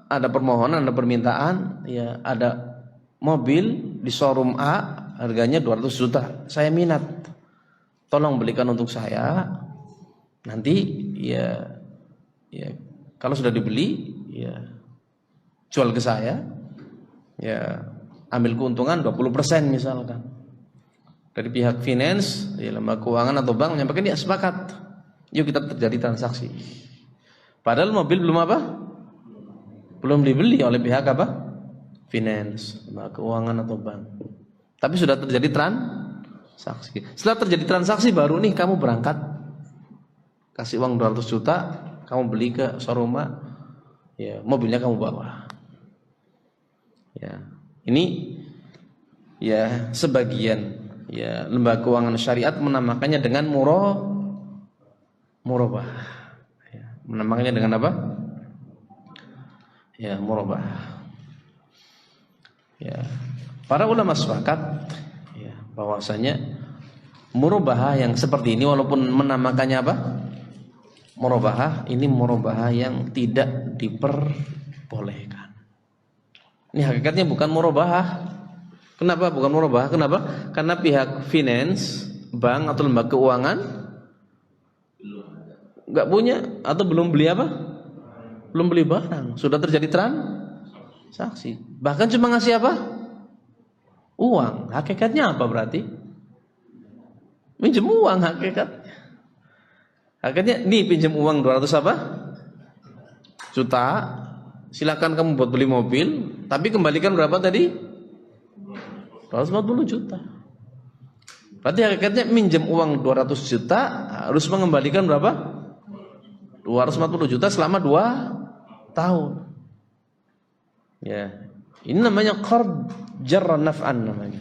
Ada permohonan, ada permintaan, ya ada mobil di showroom A harganya 200 juta. Saya minat. Tolong belikan untuk saya. Nanti ya kalau sudah dibeli ya jual ke saya. Ya ambil keuntungan 20% misalkan. Dari pihak finance, ya lembaga keuangan atau bank menyampaikan ya sepakat. Yuk kita terjadi transaksi. Padahal mobil belum apa? Belum dibeli oleh pihak apa? Finance, lembaga keuangan atau bank. Tapi sudah terjadi transaksi. Setelah terjadi transaksi baru nih kamu berangkat, kasih uang 200 juta, kamu beli ke showroom, ya mobilnya kamu bawa. Ya, ini ya sebagian ya lembaga keuangan syariat menamakannya dengan murabah. Ya, menamakannya dengan apa? Ya, murabah. Ya, para ulama sepakat ya bahwasanya murabah yang seperti ini walaupun menamakannya apa? Murabah, ini murabah yang tidak diperbolehkan. Ini hakikatnya bukan murabah. Kenapa bukan murabah? Kenapa? Karena pihak finance, bank atau lembaga keuangan nggak punya atau belum beli apa? Belum beli barang, sudah terjadi transaksi. Bahkan cuma ngasih apa? Uang. Hakikatnya apa berarti? Minjem uang hakikatnya. Hakikatnya nih pinjam uang 200 apa? Juta. Silakan kamu buat beli mobil, tapi kembalikan berapa tadi? 240 juta. Berarti hakikatnya minjem uang 200 juta harus mengembalikan berapa? 240 juta selama 2 tahun. Ya, ini namanya qard jarra naf'an namanya.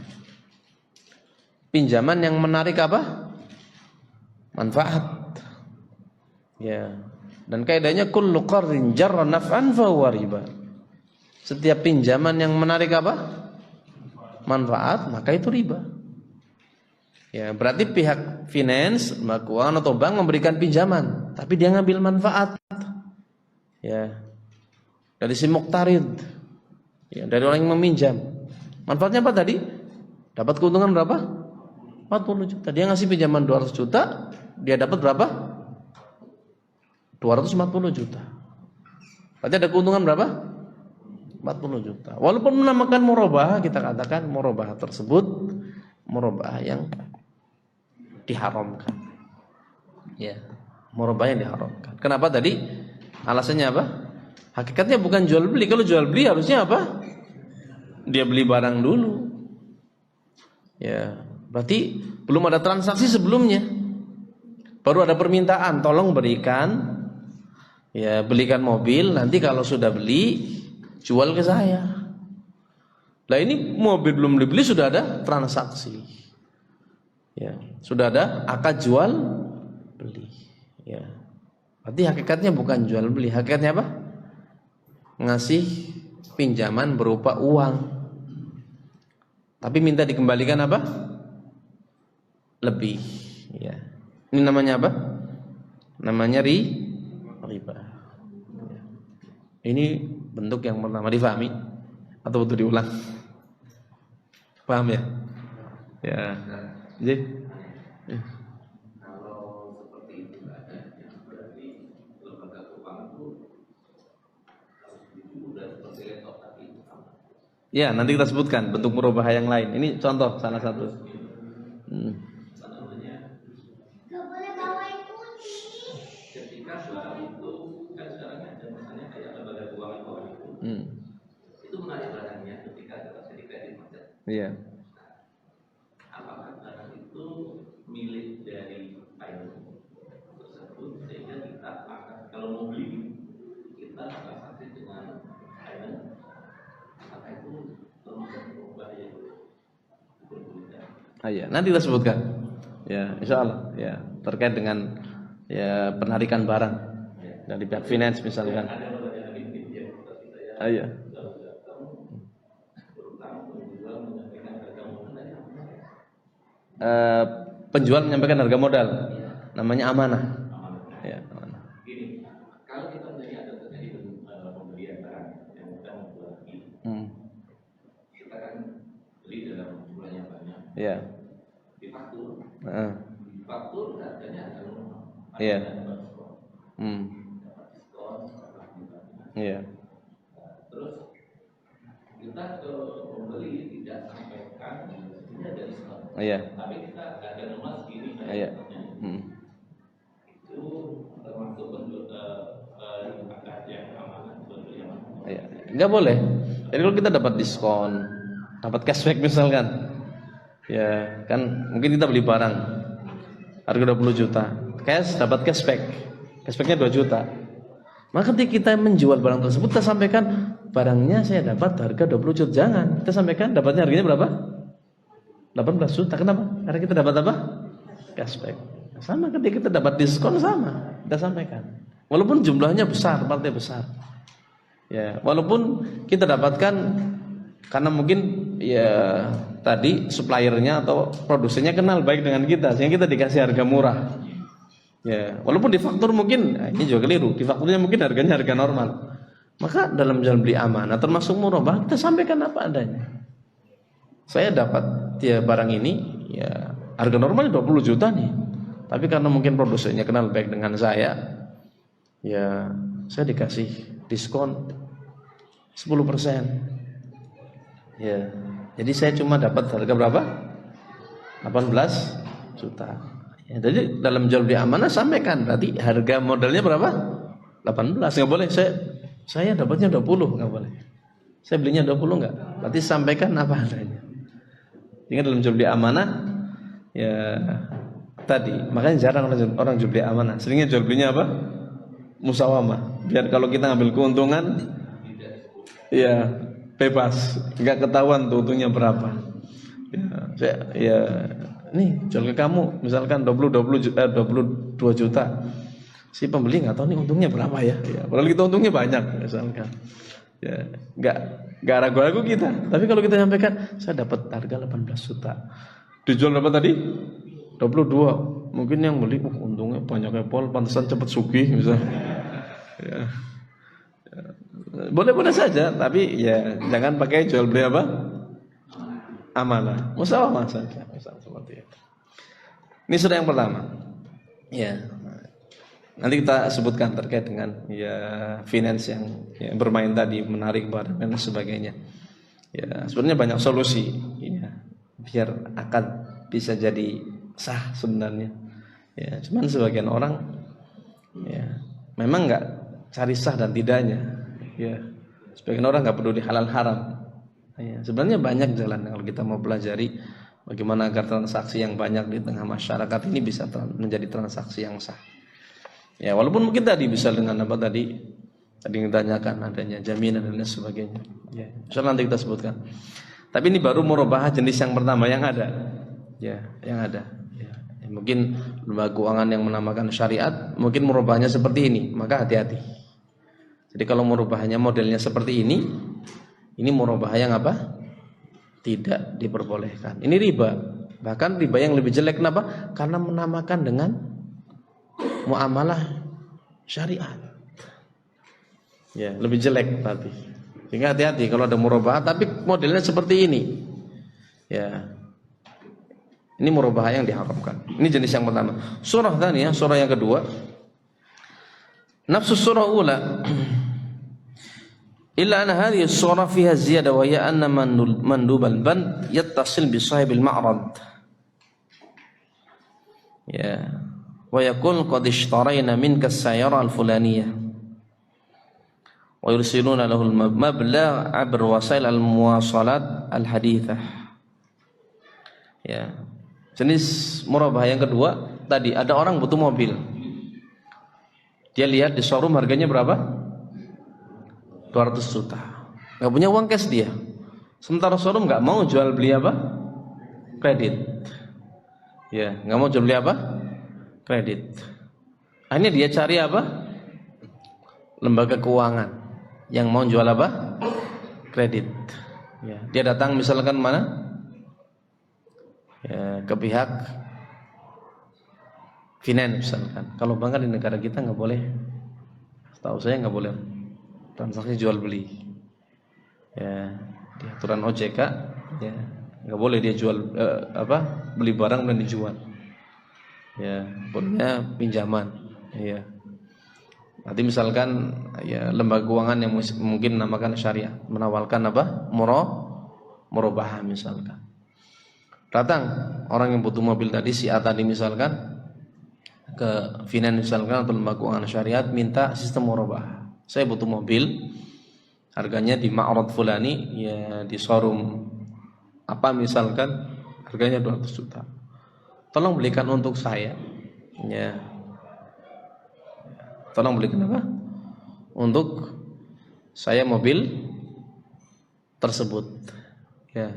Pinjaman yang menarik apa? Manfaat. Ya. Dan kaidahnya kullu qardin jarra naf'an fa huwa riba. Setiap pinjaman yang menarik apa? Manfaat, maka itu riba. Ya, berarti pihak finance, lembaga keuangan atau bank memberikan pinjaman, tapi dia ngambil manfaat. Ya. Dari si muqtarid. Ya, dari orang yang meminjam. Manfaatnya apa tadi? Dapat keuntungan berapa? 40 juta. Dia ngasih pinjaman 200 juta, dia dapat berapa? 240 juta. Berarti ada keuntungan berapa? 40 juta. Walaupun menamakan murabah, kita katakan murabah tersebut murabah yang diharamkan. Ya, murabah yang diharamkan. Kenapa tadi? Alasannya apa? Hakikatnya bukan jual beli. Kalau jual beli harusnya apa? Dia beli barang dulu. Ya, berarti belum ada transaksi sebelumnya. Baru ada permintaan, tolong berikan, ya belikan mobil. Nanti kalau sudah beli, jual ke saya. Nah ini mobil belum dibeli sudah ada transaksi. Ya, sudah ada akad jual beli. Ya. Berarti hakikatnya bukan jual beli, hakikatnya apa? Ngasih pinjaman berupa uang. Tapi minta dikembalikan apa? Lebih. Ya. Ini namanya apa? Namanya riba. Ya. Ini bentuk yang pertama, difahami atau butuh diulang? Paham ya? Ya. Jadi ya. Ya, nanti kita sebutkan bentuk murabahah yang lain. Ini contoh salah satu. Ketika barang itu kan sekarang ada misalnya kayak lembaga keuangan itu menarik barangnya ketika ada terjadi kredit macet. Iya. Apakah barang itu milik dari finance tersebut sehingga kita akan kalau mau beli kita transaksi dengan finance, maka itu termasuk bahaya berbeda. Iya, nanti kita sebutkan. Ya, insya Allah. Ya, terkait dengan ya penarikan barang dari pihak finance misalkan. Iya. Penjual menyampaikan harga modal, namanya amanah. Ya, amanah. Gini, kalau kita menjadi ada terjadi pembelian barang yang kita menjual lagi, kita kan beli dalam jumlah yang banyak. Iya. Difaktur. Faktur harganya harga normal. Iya. Iya. Terus kita ke pembeli tidak sampaikan ini ada diskon. Iya. Tapi kita harga normal segini. Iya. Itu termasuk akad yang amanah, yang amanah. Iya. Enggak boleh. Jadi kalau kita dapat diskon, dapat cashback misalkan, ya kan mungkin kita beli barang harga 20 juta, cash dapat cashback, cashbacknya 2 juta. Maka ketika kita menjual barang tersebut, kita sampaikan barangnya saya dapat harga 20 juta. Jangan, kita sampaikan dapatnya harganya berapa? 18 juta. Kenapa? Karena kita dapat apa? Cashback. Sama ketika kita dapat diskon sama, kita sampaikan. Walaupun jumlahnya besar, partai besar. Ya, walaupun kita dapatkan karena mungkin ya tadi suppliernya atau produsennya kenal baik dengan kita sehingga kita dikasih harga murah. Ya, walaupun di faktur mungkin ini juga keliru. Di fakturnya mungkin harganya harga normal. Maka dalam jual beli amanah termasuk murabahah kita sampaikan apa adanya. Saya dapat ya barang ini ya harga normalnya 20 juta nih. Tapi karena mungkin produsennya kenal baik dengan saya, ya saya dikasih diskon 10%. Ya. Jadi saya cuma dapat harga berapa? 18 juta. Ya, jadi dalam jual beli amanah sampaikan berarti harga modalnya berapa? 18. Enggak boleh saya dapatnya 20, enggak boleh. Saya belinya 20 enggak? Berarti sampaikan apa adanya. Sehingga dalam jual beli amanah ya tadi, makanya jarang orang jual beli amanah. Seringnya jual belinya apa? Musawamah. Biar kalau kita ngambil keuntungan ya bebas, enggak ketahuan tuh untungnya berapa. Ya nih jual ke kamu misalkan 22 juta. Si pembeli enggak tahu nih untungnya berapa ya. Padahal kita untungnya banyak misalkan. Ya, enggak ragu-ragu kita. Tapi kalau kita sampaikan saya dapat harga 18 juta. Dijual berapa tadi? 22. Mungkin yang beli untungnya banyak pol, pantesan cepat sugih misalnya. Ya. Boleh-boleh saja, tapi ya jangan pakai jual beli apa? Amanah. Musawamah saja, seperti itu. Ini sudah yang pertama. Ya. Nanti kita sebutkan terkait dengan ya finance yang ya, bermain tadi, menarik barang dan sebagainya. Ya, sebenarnya banyak solusi ya, biar akad bisa jadi sah sebenarnya. Ya, cuman sebagian orang ya memang enggak cari sah dan tidaknya. Ya, sebagian orang enggak peduli halal haram. Ya, sebenarnya banyak jalan kalau kita mau pelajari bagaimana agar transaksi yang banyak di tengah masyarakat ini bisa menjadi transaksi yang sah. Ya, walaupun mungkin tadi bisa dengan apa tadi yang ditanyakan adanya jaminan dan sebagainya. Ya, insyaallah nanti kita sebutkan. Tapi ini baru murabahah jenis yang pertama yang ada. Ya, yang ada. Mungkin lembaga keuangan yang menamakan syariat mungkin merubahnya seperti ini, maka hati-hati. Jadi kalau merubahnya modelnya seperti ini merubah yang apa? Tidak diperbolehkan. Ini riba. Bahkan riba yang lebih jelek kenapa? Karena menamakan dengan muamalah syariat. Ya, lebih jelek berarti. Sehingga hati-hati kalau ada murabahah tapi modelnya seperti ini. Ya. Ini murabahah yang diharamkan. Ini jenis yang pertama. Surah tsaniyah, surah yang kedua. Nafsu surah ula. Illa anna hadhihi surah fiha ziyadah wa hiya anna mandubal band yattasil bi sahibil ma'rad. Ya. Wa yaqul qad ishtarayna minka as-sayyara al-fulaniyah. Wa yursiluna lahu al-mablagh 'abra wasail al-muwasalat al-hadithah. Ya. Jenis murabahah yang kedua, tadi ada orang butuh mobil. Dia lihat di showroom harganya berapa? 200 juta. Enggak punya uang cash dia. Sementara showroom enggak mau jual beli apa? Kredit. Ya, enggak mau jual beli apa? Kredit. Akhirnya dia cari apa? Lembaga keuangan yang mau jual apa? Kredit. Ya, dia datang misalkan mana? Ya, ke pihak finance misalkan. Kalau bank kan di negara kita nggak boleh, setahu saya nggak boleh transaksi jual beli. Ya, di aturan OJK ya nggak boleh dia jual beli barang dan dijual. Ya, bolehnya pinjaman. Ya. Nanti misalkan ya lembaga keuangan yang mungkin namakan syariah menawarkan apa? Murabahah misalkan. Datang orang yang butuh mobil tadi, si A tadi misalkan ke finance misalkan atau lembaga keuangan syariat minta sistem murabahah. Saya butuh mobil, harganya di ma'rad fulani, ya di showroom apa misalkan harganya 200 juta. Tolong belikan untuk saya. Ya. Tolong belikan apa? Untuk saya mobil tersebut. Ya.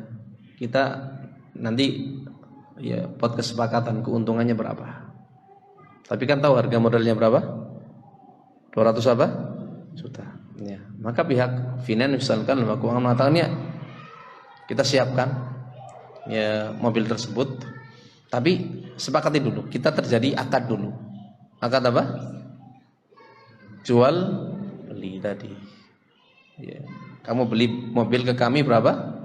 Kita nanti ya buat kesepakatan keuntungannya berapa. Tapi kan tahu harga modelnya berapa? 200 apa? Juta. Ya. Maka pihak finance misalkan lembaga keuangan mengatakan ya kita siapkan ya mobil tersebut. Tapi sepakati dulu, kita terjadi akad dulu. Akad apa? Jual beli tadi. Ya. Kamu beli mobil ke kami berapa?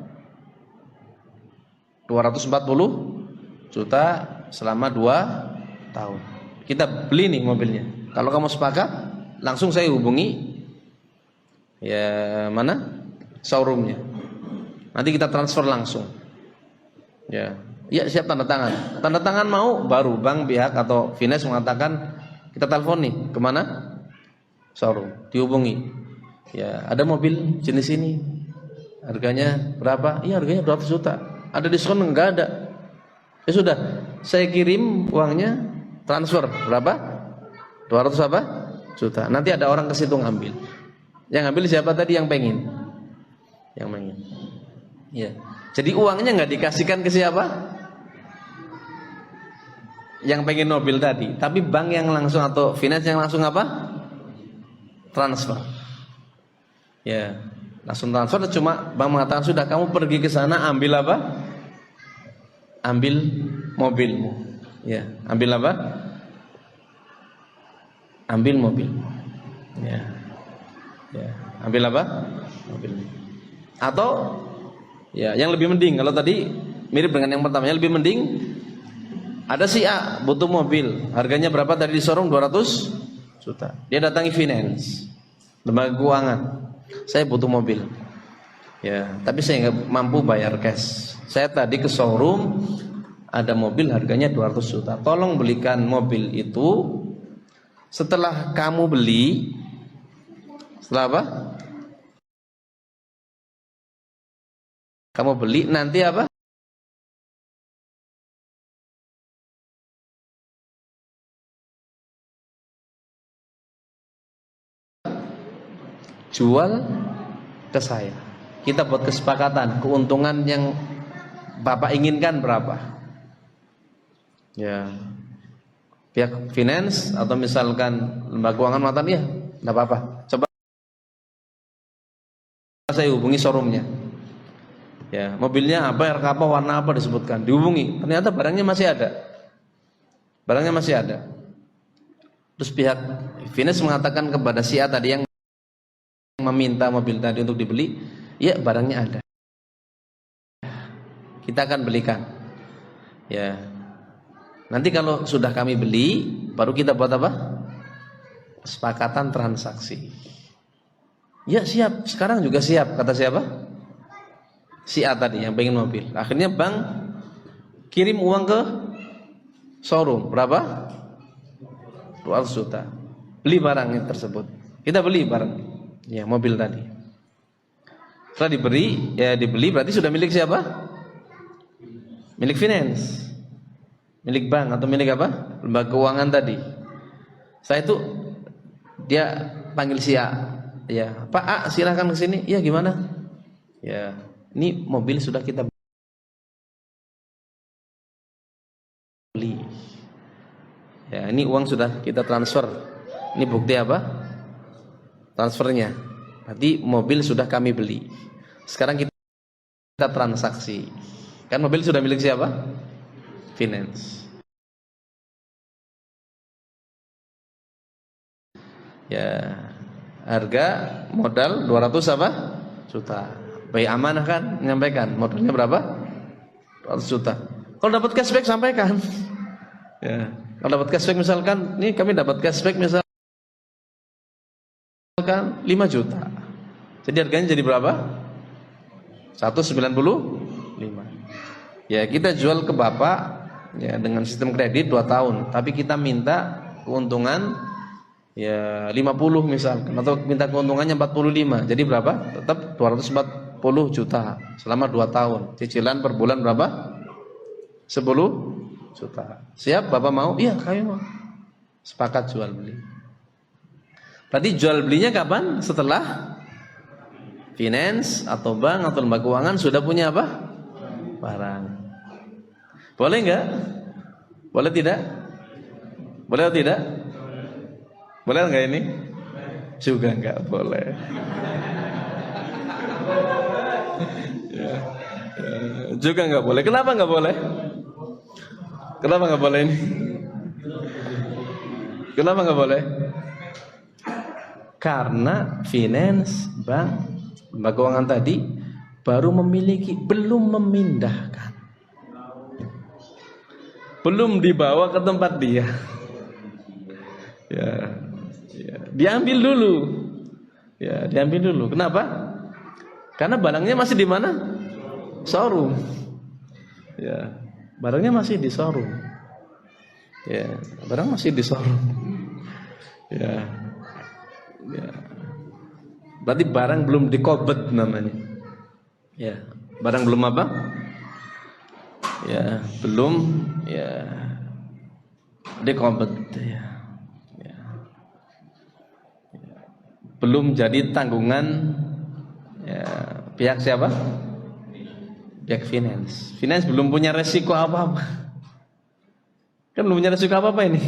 240 juta selama 2 tahun. Kita beli nih mobilnya. Kalau kamu sepakat, langsung saya hubungi ya mana? Showroomnya. Nanti kita transfer langsung. Ya. Ya siap tanda tangan. Tanda tangan mau baru bank pihak atau finance mengatakan kita telepon nih kemana? Showroom. Dihubungi. Ya ada mobil jenis ini. Harganya berapa? Iya harganya 200 juta. Ada diskon enggak ada. Ya sudah, saya kirim uangnya transfer berapa? 200 apa? Juta. Nanti ada orang ke situ ngambil. Yang ngambil siapa tadi yang pengen? Yang pengen. Ya. Jadi uangnya enggak dikasihkan ke siapa? Yang pengen mobil tadi, tapi bank yang langsung atau finance yang langsung apa? Transfer. Ya. Langsung transfer, cuma bank mengatakan sudah kamu pergi ke sana ambil apa? Ambil mobilmu. Ya, ambil apa? Ambil mobilmu. Ya. Ya, ambil apa? Mobil. Atau ya, yang lebih mending kalau tadi mirip dengan yang pertama, yang lebih mending ada si A butuh mobil, harganya berapa tadi di showroom? 200 juta. Dia datangi finance, lembaga keuangan. Saya butuh mobil. Ya, tapi saya nggak mampu bayar cash. Saya tadi ke showroom ada mobil harganya 200 juta. Tolong belikan mobil itu. Setelah kamu beli, setelah apa? Kamu beli nanti apa? Jual ke saya. Kita buat kesepakatan keuntungan yang Bapak inginkan berapa. Ya, pihak finance atau misalkan lembaga keuangan mengatakan ya, enggak apa-apa. Coba saya hubungi showroomnya. Ya, mobilnya apa, RK apa, warna apa disebutkan, dihubungi. Ternyata barangnya masih ada. Barangnya masih ada. Terus pihak finance mengatakan kepada si A tadi yang meminta mobil tadi untuk dibeli, ya barangnya ada. Kita akan belikan. Ya. Nanti kalau sudah kami beli, baru kita buat apa? Kesepakatan transaksi. Ya siap, sekarang juga siap, kata siapa? Si A tadi yang pengen mobil. Akhirnya bank kirim uang ke showroom. Berapa? 200 juta. Beli barangnya tersebut. Kita beli barang. Ya, mobil tadi. Setelah diberi, ya dibeli berarti sudah milik siapa? Milik finance. Milik bank atau milik apa? Lembaga keuangan tadi. Saya itu dia panggil si A. Ya, Pak A silahkan ke sini. Ya gimana? Ya, ini mobil sudah kita beli. Ya, ini uang sudah kita transfer. Ini bukti apa? Transfernya. Berarti mobil sudah kami beli. Sekarang kita transaksi. Kan mobil sudah milik siapa? Finance. Ya, harga modal 200 apa? Juta. Baik amanah kan menyampaikan modalnya berapa? 200 juta. Kalau dapat cashback sampaikan. Ya, kalau dapat cashback misalkan, nih kami dapat cashback misalkan 5 juta. Jadi harganya jadi berapa? 195. Ya, kita jual ke Bapak ya dengan sistem kredit 2 tahun, tapi kita minta keuntungan ya 50 misalkan, atau minta keuntungannya 45. Jadi berapa? Tetap 240 juta selama 2 tahun. Cicilan per bulan berapa? 10 juta. Siap Bapak mau? Iya, kami mau. Sepakat jual beli. Berarti jual belinya kapan? Setelah finance atau bank atau lembaga keuangan sudah punya apa? Barang. Boleh enggak? Boleh tidak? Boleh atau tidak? Boleh enggak ini? Juga enggak boleh. Ya. Juga enggak boleh. Kenapa enggak boleh? Kenapa enggak boleh ini? Kenapa enggak boleh? Karena finance, bank, lembaga keuangan tadi baru memiliki, belum memindahkan, belum dibawa ke tempat dia. Ya, diambil dulu. Ya, diambil dulu. Kenapa? Karena barangnya masih di mana? Showroom. Ya, barangnya masih di showroom. Ya, barang masih di showroom. Ya. Ya. Berarti barang belum dikobet namanya. Ya, barang belum apa? Ya, belum ya dikobet ya. Ya. Belum jadi tanggungan ya, pihak siapa? Pihak finance. Finance belum punya resiko apa-apa. Kan belum punya resiko apa-apa ini.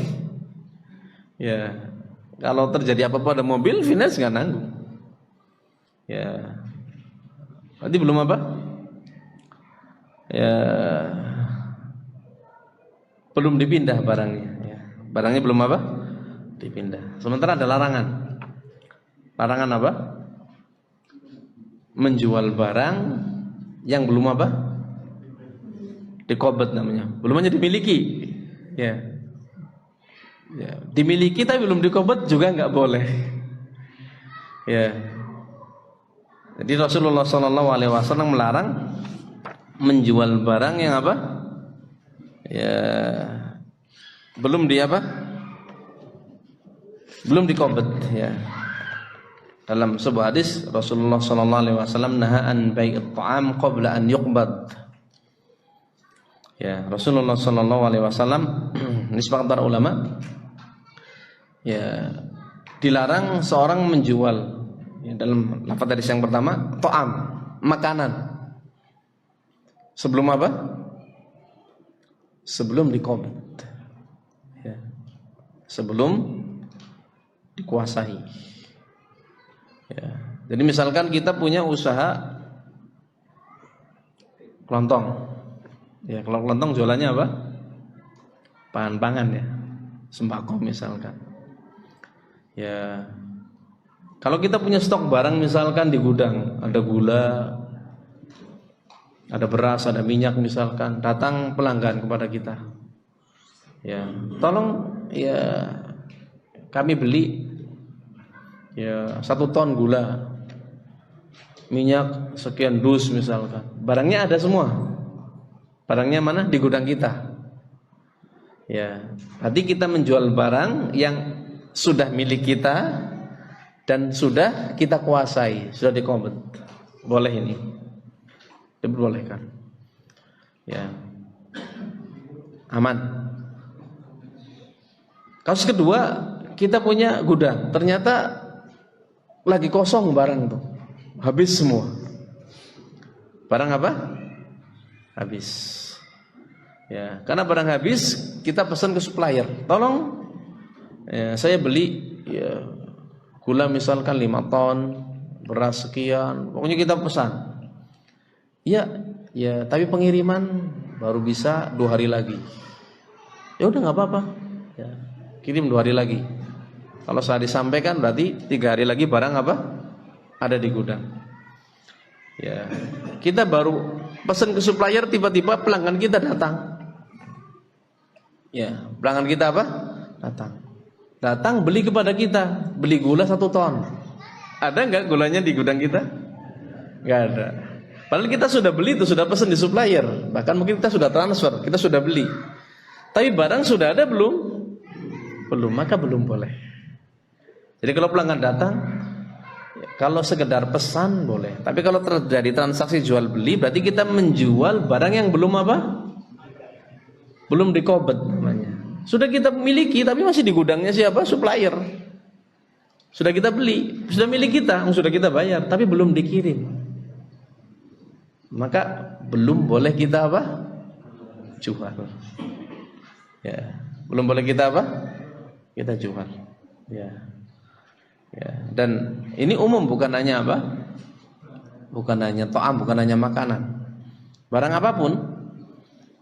Ya. Kalau terjadi apa-apa pada mobil, finance nggak nanggung. Ya, berarti belum apa? Ya, belum dipindah barangnya. Ya. Barangnya belum apa? Dipindah. Sementara ada larangan. Larangan apa? Menjual barang yang belum apa? Dikobet namanya. Belum aja dimiliki. Ya. Ya, dimiliki tapi belum dikobet juga nggak boleh. Ya. Jadi Rasulullah SAW melarang menjual barang yang apa? Ya, belum di apa? Belum dikobet. Ya. Dalam sebuah hadis Rasulullah SAW naha an bai'it ta'am qabla an yuqbad. Ya, Rasulullah SAW ini sepakat para ulama. Ya, dilarang seorang menjual ya, dalam lafaz hadis yang pertama ta'am, makanan. Sebelum apa? sebelum dikobat, ya, sebelum dikuasai. Ya. Jadi misalkan kita punya usaha kelontong, ya, kalau kelontong jualannya apa? Pangan ya, sembako misalkan. Ya, kalau kita punya stok barang misalkan di gudang, ada gula, ada beras, ada minyak misalkan, datang pelanggan kepada kita. Ya, tolong ya kami beli ya 1 ton gula, minyak sekian dus misalkan. Barangnya ada semua. Barangnya mana? Di gudang kita. Ya, berarti kita menjual barang yang sudah milik kita dan sudah kita kuasai, sudah dikompet. Boleh ini. Diperbolehkan. Ya. Aman. Kasus kedua, kita punya gudang, ternyata lagi kosong barang tuh. Habis semua. Barang apa? Habis. Ya, karena barang habis, kita pesan ke supplier. Tolong ya, saya beli ya, gula misalkan 5 ton, beras sekian, pokoknya kita pesan. Ya, ya, tapi pengiriman baru bisa 2 hari lagi. Ya udah nggak apa-apa. Ya, kirim 2 hari lagi. Kalau saya disampaikan berarti 3 hari lagi barang apa? Ada di gudang. Ya, kita baru pesan ke supplier, tiba-tiba pelanggan kita datang. Ya, pelanggan kita apa? Datang beli kepada kita, beli gula 1 ton. Ada nggak gulanya di gudang kita? Nggak ada. Padahal kita sudah beli itu, sudah pesan di supplier. Bahkan mungkin kita sudah transfer, kita sudah beli. Tapi barang sudah ada belum? Belum, maka belum boleh. Jadi kalau pelanggan datang, kalau sekedar pesan boleh. Tapi kalau terjadi transaksi jual beli, berarti kita menjual barang yang belum apa? Belum dikobet namanya. Sudah kita miliki tapi masih di gudangnya siapa? Supplier. Sudah kita beli, sudah milik kita, sudah kita bayar tapi belum dikirim. Maka belum boleh kita apa? Jual. Ya, belum boleh kita apa? Kita jual. Ya. Ya, dan ini umum, bukan hanya apa? Bukan hanya ta'am, bukan hanya makanan. Barang apapun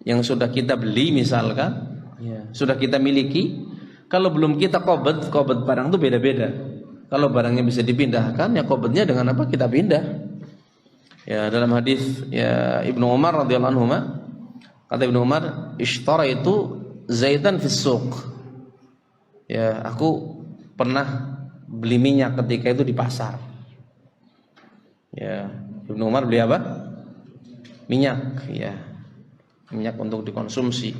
yang sudah kita beli misalkan, ya, sudah kita miliki, kalau belum kita qobet barang itu beda-beda. Kalau barangnya bisa dipindahkan, ya qobetnya dengan apa? Kita pindah. Ya, dalam hadis ya Ibnu Umar radhiyallahu anhu, kata Ibnu Umar, "Ishtara itu zaitan fis suq." Ya, aku pernah beli minyak ketika itu di pasar. Ya, Ibnu Umar beli apa? Minyak, ya. Minyak untuk dikonsumsi.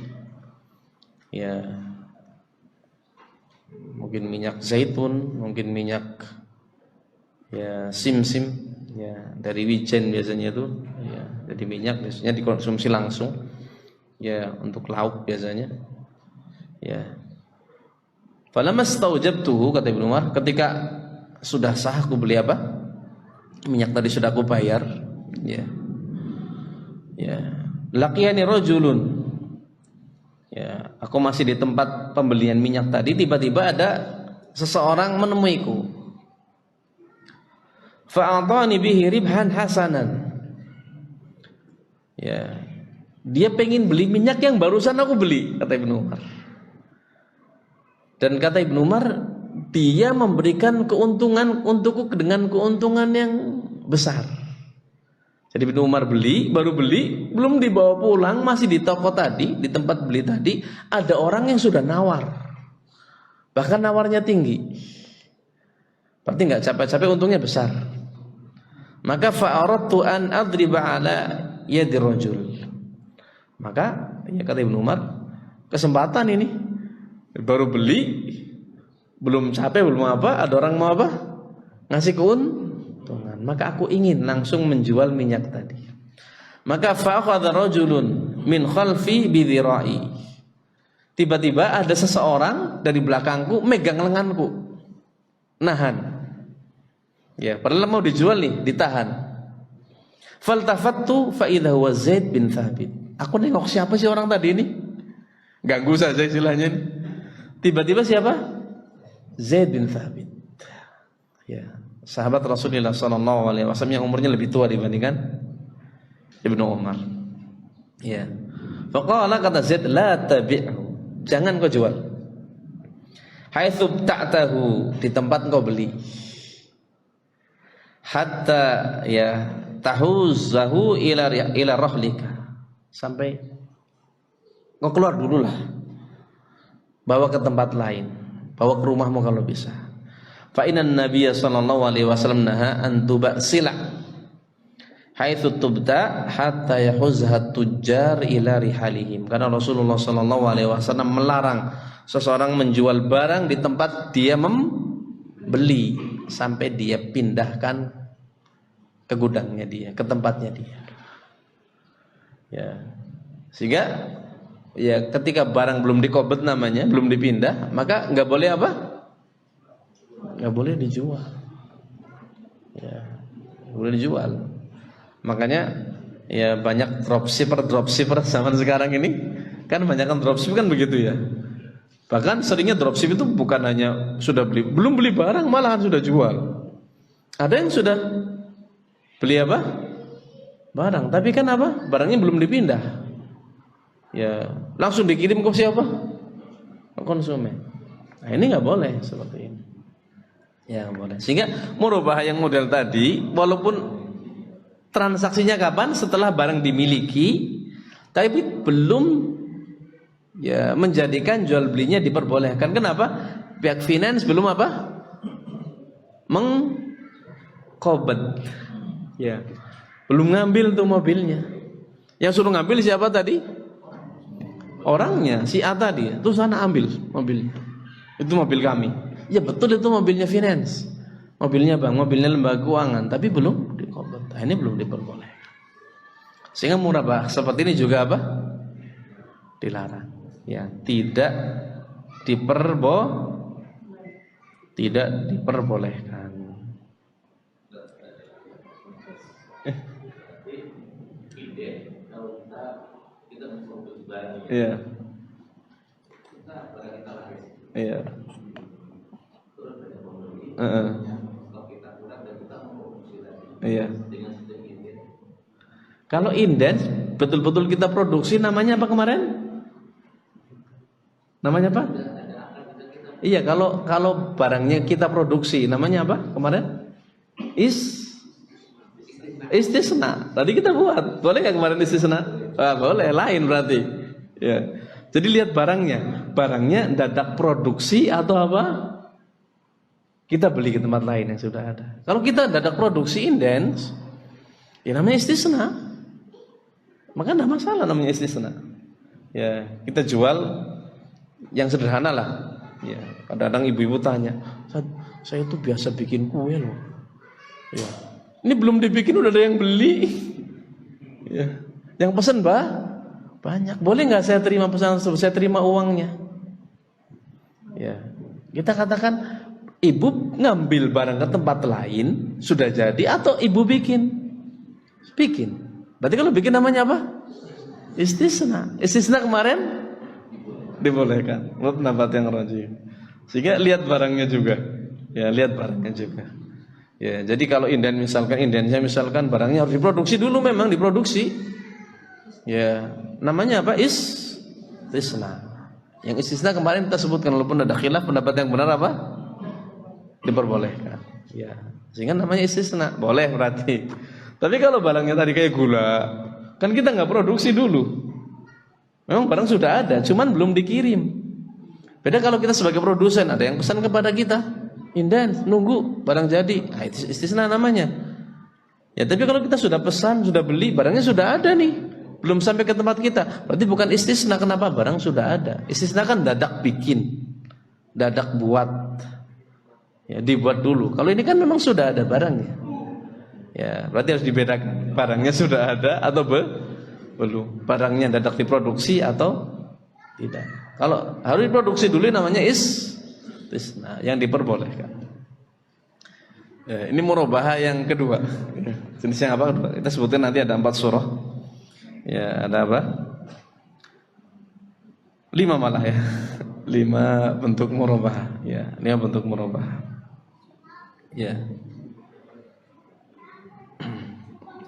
Ya. Mungkin minyak zaitun, mungkin minyak ya simsim, ya, dari wijen biasanya itu, ya. Jadi minyak biasanya dikonsumsi langsung. Ya, untuk lauk biasanya. Ya. Falamma staujabtuhu, kata Ibnu Umar, ketika sudah sah aku beli apa? Minyak tadi sudah aku bayar, ya. Ya. Laqiyani rajulun. Ya, aku masih di tempat pembelian minyak tadi, tiba-tiba ada seseorang menemuiku. Fa'atani bihi ribhan hasanan. Ya. Dia pengen beli minyak yang barusan aku beli, kata Ibnu Umar. Dan kata Ibnu Umar, dia memberikan keuntungan untukku dengan keuntungan yang besar. Jadi Ibnu Umar baru beli, belum dibawa pulang, masih di toko tadi, di tempat beli tadi, ada orang yang sudah nawar. Bahkan nawarnya tinggi. Berarti nggak capek-capek, untungnya besar. Maka fa'aradtu an adriba ala yadi rajul. Maka ya kata Ibnu Umar, kesempatan ini. Baru beli, belum capek, belum apa, ada orang mau apa? Ngasih keuntungan. Maka aku ingin langsung menjual minyak tadi. Maka fa'akhadha rajulun min khalfi bidhira'i. Tiba-tiba ada seseorang dari belakangku megang lenganku. Nahan. Ya, padahal mau dijual nih, ditahan. Faltafattu fa idza huwa Zaid bin Thabit. Aku nengok siapa sih orang tadi ini? Ganggu saja istilahnya. Tiba-tiba siapa? Zaid bin Thabit. Ya, sahabat Rasulullah SAW yang umurnya lebih tua dibandingkan Ibnu Umar. Ya. Faqala kata Zaid, la tabi'hu. Jangan kau jual. Haitsu ta'tahu, di tempat kau beli. Hatta ya tahuzahu ila rahlika. Sampai kau keluar dulu lah. Bawa ke tempat lain. Bawa ke rumahmu kalau bisa. Fa innan nabiyya sallallahu alaihi wasallam naha an tubasila haitsu tubta hatta yahuzha tujjar ila rihalihim. Karena Rasulullah sallallahu alaihi wasallam melarang seseorang menjual barang di tempat dia membeli sampai dia pindahkan ke gudangnya dia, ke tempatnya dia. Ya. Sehingga ya ketika barang belum dikobet namanya, belum dipindah, maka enggak boleh apa? Enggak boleh dijual. Ya. Boleh dijual. Makanya ya banyak dropshipper zaman sekarang ini kan banyak kan dropship kan begitu ya. Bahkan seringnya dropship itu bukan hanya sudah beli, belum beli barang malahan sudah jual. Ada yang sudah beli apa? Barang, tapi kan apa? Barangnya belum dipindah. Ya, langsung dikirim ke siapa? Ke konsumen. Nah, ini nggak boleh seperti ini. Ya, nggak boleh. Sehingga merubah yang model tadi, walaupun transaksinya kapan? Setelah barang dimiliki, tapi belum ya menjadikan jual belinya diperbolehkan. Kenapa? Pihak finance belum apa? Mengkobet. Ya. Belum ngambil tuh mobilnya. Yang suruh ngambil siapa tadi? Orangnya, si A tadi. Tuh sana ambil mobilnya. Itu mobil kami. Ya betul itu mobilnya finance. Mobilnya bank, mobilnya lembaga keuangan, tapi belum dikobet. Nah, ini belum diperbolehkan. Sehingga murabah seperti ini juga apa? Dilarang. Ya, tidak diperbolehkan. Iya. Iya. Iya. Kalau inden betul-betul kita produksi namanya apa kemarin? Namanya apa? Iya, kalau barangnya kita produksi namanya apa kemarin? Istisna. Tadi kita buat. Boleh nggak kemarin istisna? Boleh, lain berarti. Ya. Jadi lihat barangnya. Barangnya dadak produksi atau apa? Kita beli ke tempat lain yang sudah ada. Kalau kita dadak produksi inden, ya namanya istisna. Maka tidak masalah namanya istisna. Ya, kita jual yang sederhana lah. Ya, kadang-kadang ibu-ibu tanya, saya tuh biasa bikin kue loh. Ya, ini belum dibikin udah ada yang beli. Ya, yang pesan banyak. Boleh nggak saya terima pesanan tersebut? Saya terima uangnya. Ya, kita katakan ibu ngambil barang ke tempat lain sudah jadi atau ibu bikin? Berarti kalau bikin namanya apa? Istisna. Istisna kemarin dibolehkan. Menurut pendapat yang rajih. Sehingga lihat barangnya juga. Ya, lihat barangnya juga. Ya, jadi kalau indennya misalkan barangnya harus diproduksi dulu, memang diproduksi. Ya, namanya apa? Istisna. Yang istisna kemarin kita sebutkan, walaupun ada khilaf, pendapat yang benar apa? Diperbolehkan. Ya, sehingga namanya istisna. Boleh berarti. Tapi kalau barangnya tadi kayak gula, kan kita nggak produksi dulu. Memang barang sudah ada, cuman belum dikirim. Beda kalau kita sebagai produsen, ada yang pesan kepada kita, inden, nunggu barang jadi, itu istisna namanya. Ya, tapi kalau kita sudah pesan, sudah beli, barangnya sudah ada nih, belum sampai ke tempat kita, berarti bukan istisna. Kenapa? Barang sudah ada. Istisna kan dadak bikin, dadak buat, ya dibuat dulu. Kalau ini kan memang sudah ada barangnya. Ya, berarti harus dibedakan. Barangnya sudah ada atau belum? Barangnya dadak diproduksi atau tidak? Kalau harus diproduksi dulu namanya istisna, yang diperbolehkan. Ya, ini murabahah yang kedua. Jenis yang apa kedua? Kita sebutkan nanti ada 4 surah. Ya, ada apa? 5 malah ya. 5 bentuk murabahah ya. 5 bentuk murabahah. Ya.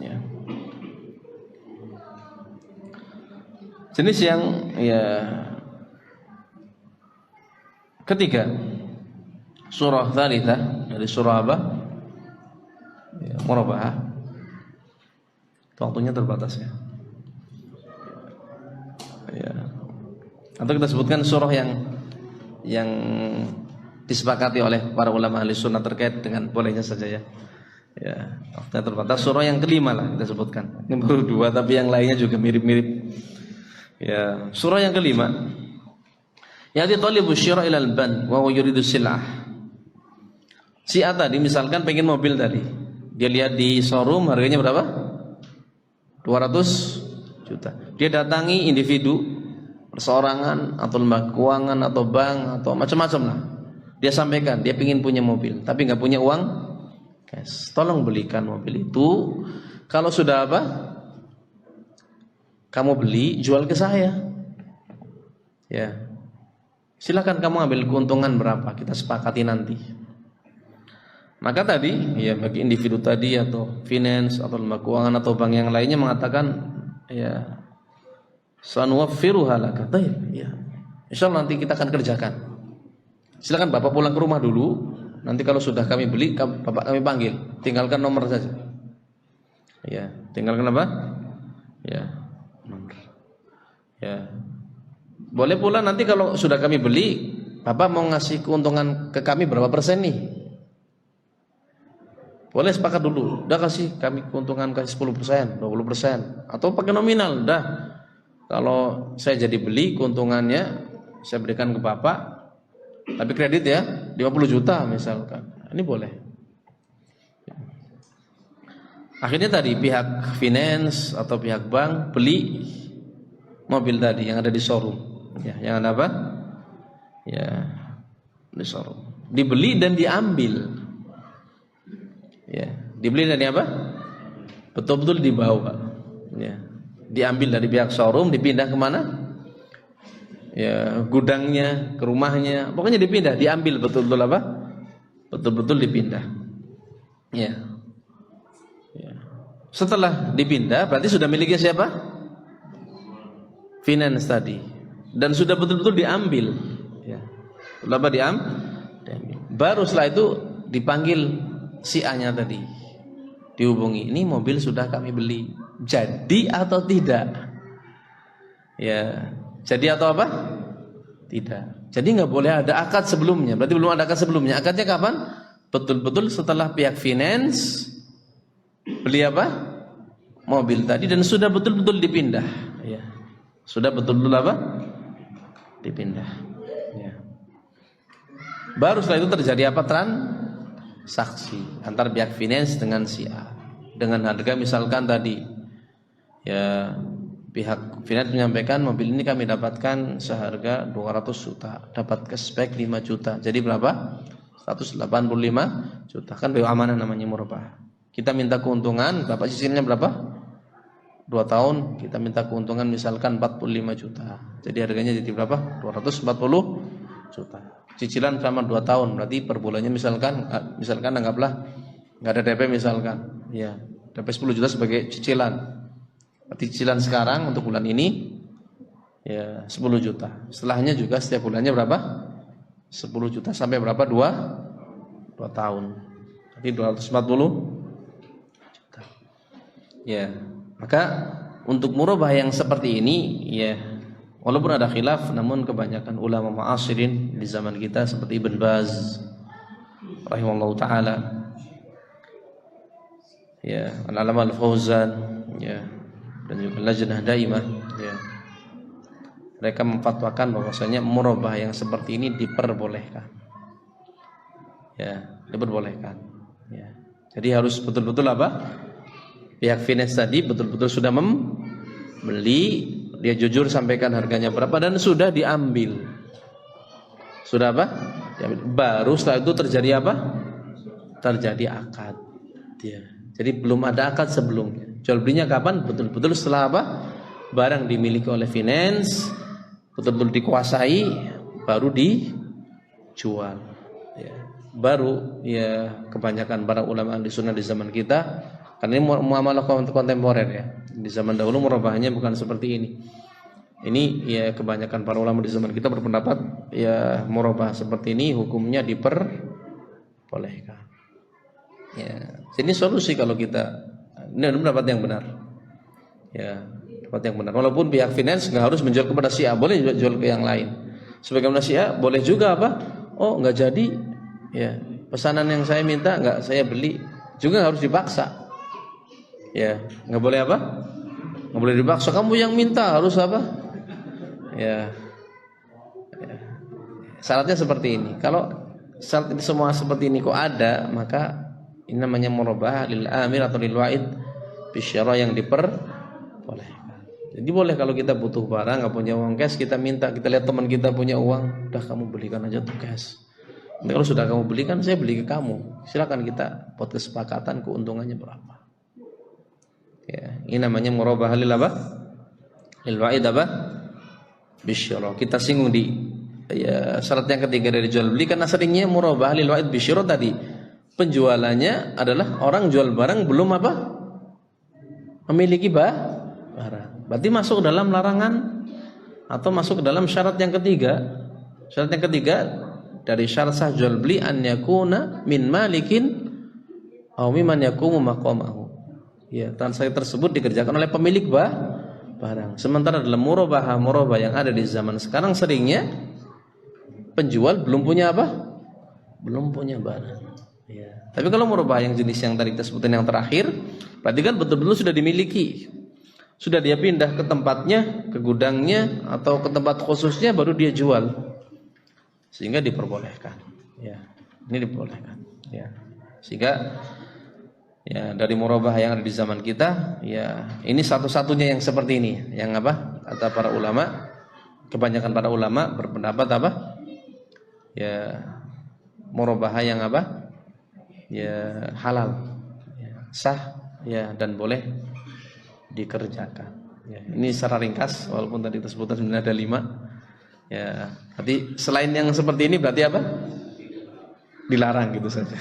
Ya. Jenis yang ya ketiga, surah tsalitsah dari surah apa? Ya, murabahah. Waktunya terbatas ya. Ya. Atau kita sebutkan surah yang disepakati oleh para ulama ahli sunnah terkait dengan bolehnya saja ya. Ya, waktunya terbatas. Surah yang kelima lah kita sebutkan. Ini baru 2 tapi yang lainnya juga mirip-mirip. Ya, surah yang kelima. Ya'ti talibus syira' ilal ban wa huwa yuridu sil'ah. Si A tadi misalkan pengen mobil tadi. Dia lihat di showroom harganya berapa? 200 juta. Dia datangi individu, perseorangan atau lembaga keuangan atau bank atau macam-macam lah. Dia sampaikan dia ingin punya mobil tapi nggak punya uang cash. Tolong belikan mobil itu. Kalau sudah apa? Kamu beli, jual ke saya. Ya. Silakan kamu ambil keuntungan berapa, kita sepakati nanti. Maka tadi, ya bagi individu tadi atau finance atau lembaga keuangan atau bank yang lainnya mengatakan, ya sanuwaffiruha laka. Ya. Insyaallah nanti kita akan kerjakan. Silakan Bapak pulang ke rumah dulu. Nanti kalau sudah kami beli, Bapak kami panggil. Tinggalkan nomor saja. Ya, tinggalkan apa? Ya, nomor. Ya. Boleh pula nanti kalau sudah kami beli, Bapak mau ngasih keuntungan ke kami berapa persen nih? Boleh sepakat dulu. Udah kasih kami keuntungan kasih 10%, 20% atau pakai nominal. Udah. Kalau saya jadi beli keuntungannya saya berikan ke Bapak, tapi kredit ya 50 juta misalkan. Ini boleh. Akhirnya tadi pihak finance atau pihak bank beli mobil tadi yang ada di showroom. Ya, yang ada apa? Ya, di showroom. Dibeli dan diambil. Ya, dibeli dan apa? Betul-betul dibawa. Ya, diambil dari pihak showroom, dipindah kemana? Ya, gudangnya, ke rumahnya, pokoknya dipindah, diambil betul-betul apa? Betul-betul dipindah. Ya. Ya. Setelah dipindah, berarti sudah miliknya siapa? Finance tadi. Dan sudah betul-betul diambil. Ya. Sudah apa diambil? Baru setelah itu dipanggil si A-nya tadi, dihubungi, ini mobil sudah kami beli, jadi atau tidak? Ya, jadi atau apa? Tidak. Jadi nggak boleh ada akad sebelumnya. Berarti belum ada akad sebelumnya. Akadnya kapan? Betul-betul setelah pihak finance beli apa? Mobil tadi dan sudah betul-betul dipindah. Ya, sudah betul-betul apa? Dipindah. Ya. Baru setelah itu terjadi apa? Transaksi antar pihak finance dengan si A dengan harga misalkan tadi ya pihak finance menyampaikan mobil ini kami dapatkan seharga 200 juta, dapat cashback 5 juta, jadi berapa? 185 juta. Kan BU amanah namanya murabahah. Kita minta keuntungan, Bapak cicilnya berapa? 2 tahun, kita minta keuntungan misalkan 45 juta, jadi harganya jadi berapa? 240 juta. Cicilan selama 2 tahun, berarti per bulannya misalkan anggaplah nggak ada DP misalkan, ya DP 10 juta sebagai cicilan. Berarti cicilan sekarang untuk bulan ini ya 10 juta. Setelahnya juga setiap bulannya berapa? 10 juta sampai berapa? 2 tahun. Berarti 240 juta. Ya, maka untuk murabahah yang seperti ini ya walaupun ada khilaf, namun kebanyakan ulama mu'asirin di zaman kita seperti Ibn Baz rahimahullahu taala, ya, Al-Alama Al-Fauzan, ya, dan juga Lajnah Daimah, ya, mereka memfatwakan bahwasanya murabahah yang seperti ini diperbolehkan. Ya, diperbolehkan. Ya. Jadi harus betul-betul apa? Pihak finance tadi betul-betul sudah membeli, dia jujur sampaikan harganya berapa dan sudah diambil. Sudah apa? Diambil. Baru setelah itu terjadi apa? Terjadi akad. Ya. Jadi belum ada akad sebelumnya. Jual belinya kapan? Betul-betul setelah apa? Barang dimiliki oleh finance, betul-betul dikuasai, baru dijual. Ya. Baru ya kebanyakan para ulama ahli sunnah di zaman kita, karena ini muamalah kontemporer ya. Di zaman dahulu murabahanya bukan seperti ini. Ini ya kebanyakan para ulama di zaman kita berpendapat ya murabah seperti ini hukumnya diperbolehkan. Ya, ini solusi kalau kita ini pendapat yang benar. Ya, pendapat yang benar. Walaupun pihak finance nggak harus menjual kepada si A, boleh juga jual ke yang lain. Sebagaimana si A boleh juga apa? Oh nggak jadi. Ya, pesanan yang saya minta nggak saya beli, juga harus dipaksa. Ya, nggak boleh apa? Nggak boleh dipaksa. Kamu yang minta harus apa? Ya. Syaratnya seperti ini. Kalau syarat semua seperti ini kok ada, maka ini namanya murabah lil amir atau lil wa'id bisyara yang diperbolehkan. Jadi boleh kalau kita butuh barang nggak punya uang cash, kita minta, kita lihat teman kita punya uang, udah kamu belikan aja tuh cash. Nanti kalau sudah kamu belikan, saya beli ke kamu. Silakan kita buat kesepakatan keuntungannya berapa. Ya, ini namanya murabah lil apa? Lil wa'id apa? Bisyara. Kita singgung di ya, syarat yang ketiga dari jual beli, karena seringnya murabah lil wa'id bisyara tadi penjualannya adalah orang jual barang belum apa? Memiliki barang. Berarti masuk dalam larangan atau masuk dalam syarat yang ketiga. Syarat yang ketiga dari syarat sah jual beli an yakuna min malikin aw mimman yakumu maqamahu. Ya, transaksi tersebut dikerjakan oleh pemilik barang. Sementara dalam murabah yang ada di zaman sekarang seringnya penjual belum punya apa? Belum punya barang. Ya. Tapi kalau murabah yang jenis yang tadi kita sebutin yang terakhir, berarti kan betul-betul sudah dimiliki. Sudah dia pindah ke tempatnya, ke gudangnya atau ke tempat khususnya baru dia jual. Sehingga diperbolehkan. Ya. Ini diperbolehkan. Ya. Sehingga ya dari murabah yang ada di zaman kita, ya ini satu-satunya yang seperti ini, yang apa? Kata para ulama, kebanyakan para ulama berpendapat apa? Ya murabah yang apa? Ya halal, ya, sah, ya dan boleh dikerjakan. Ya, ini secara ringkas, walaupun tadi tersebutkan sebenarnya ada 5. Ya, berarti selain yang seperti ini berarti apa? Dilarang gitu saja.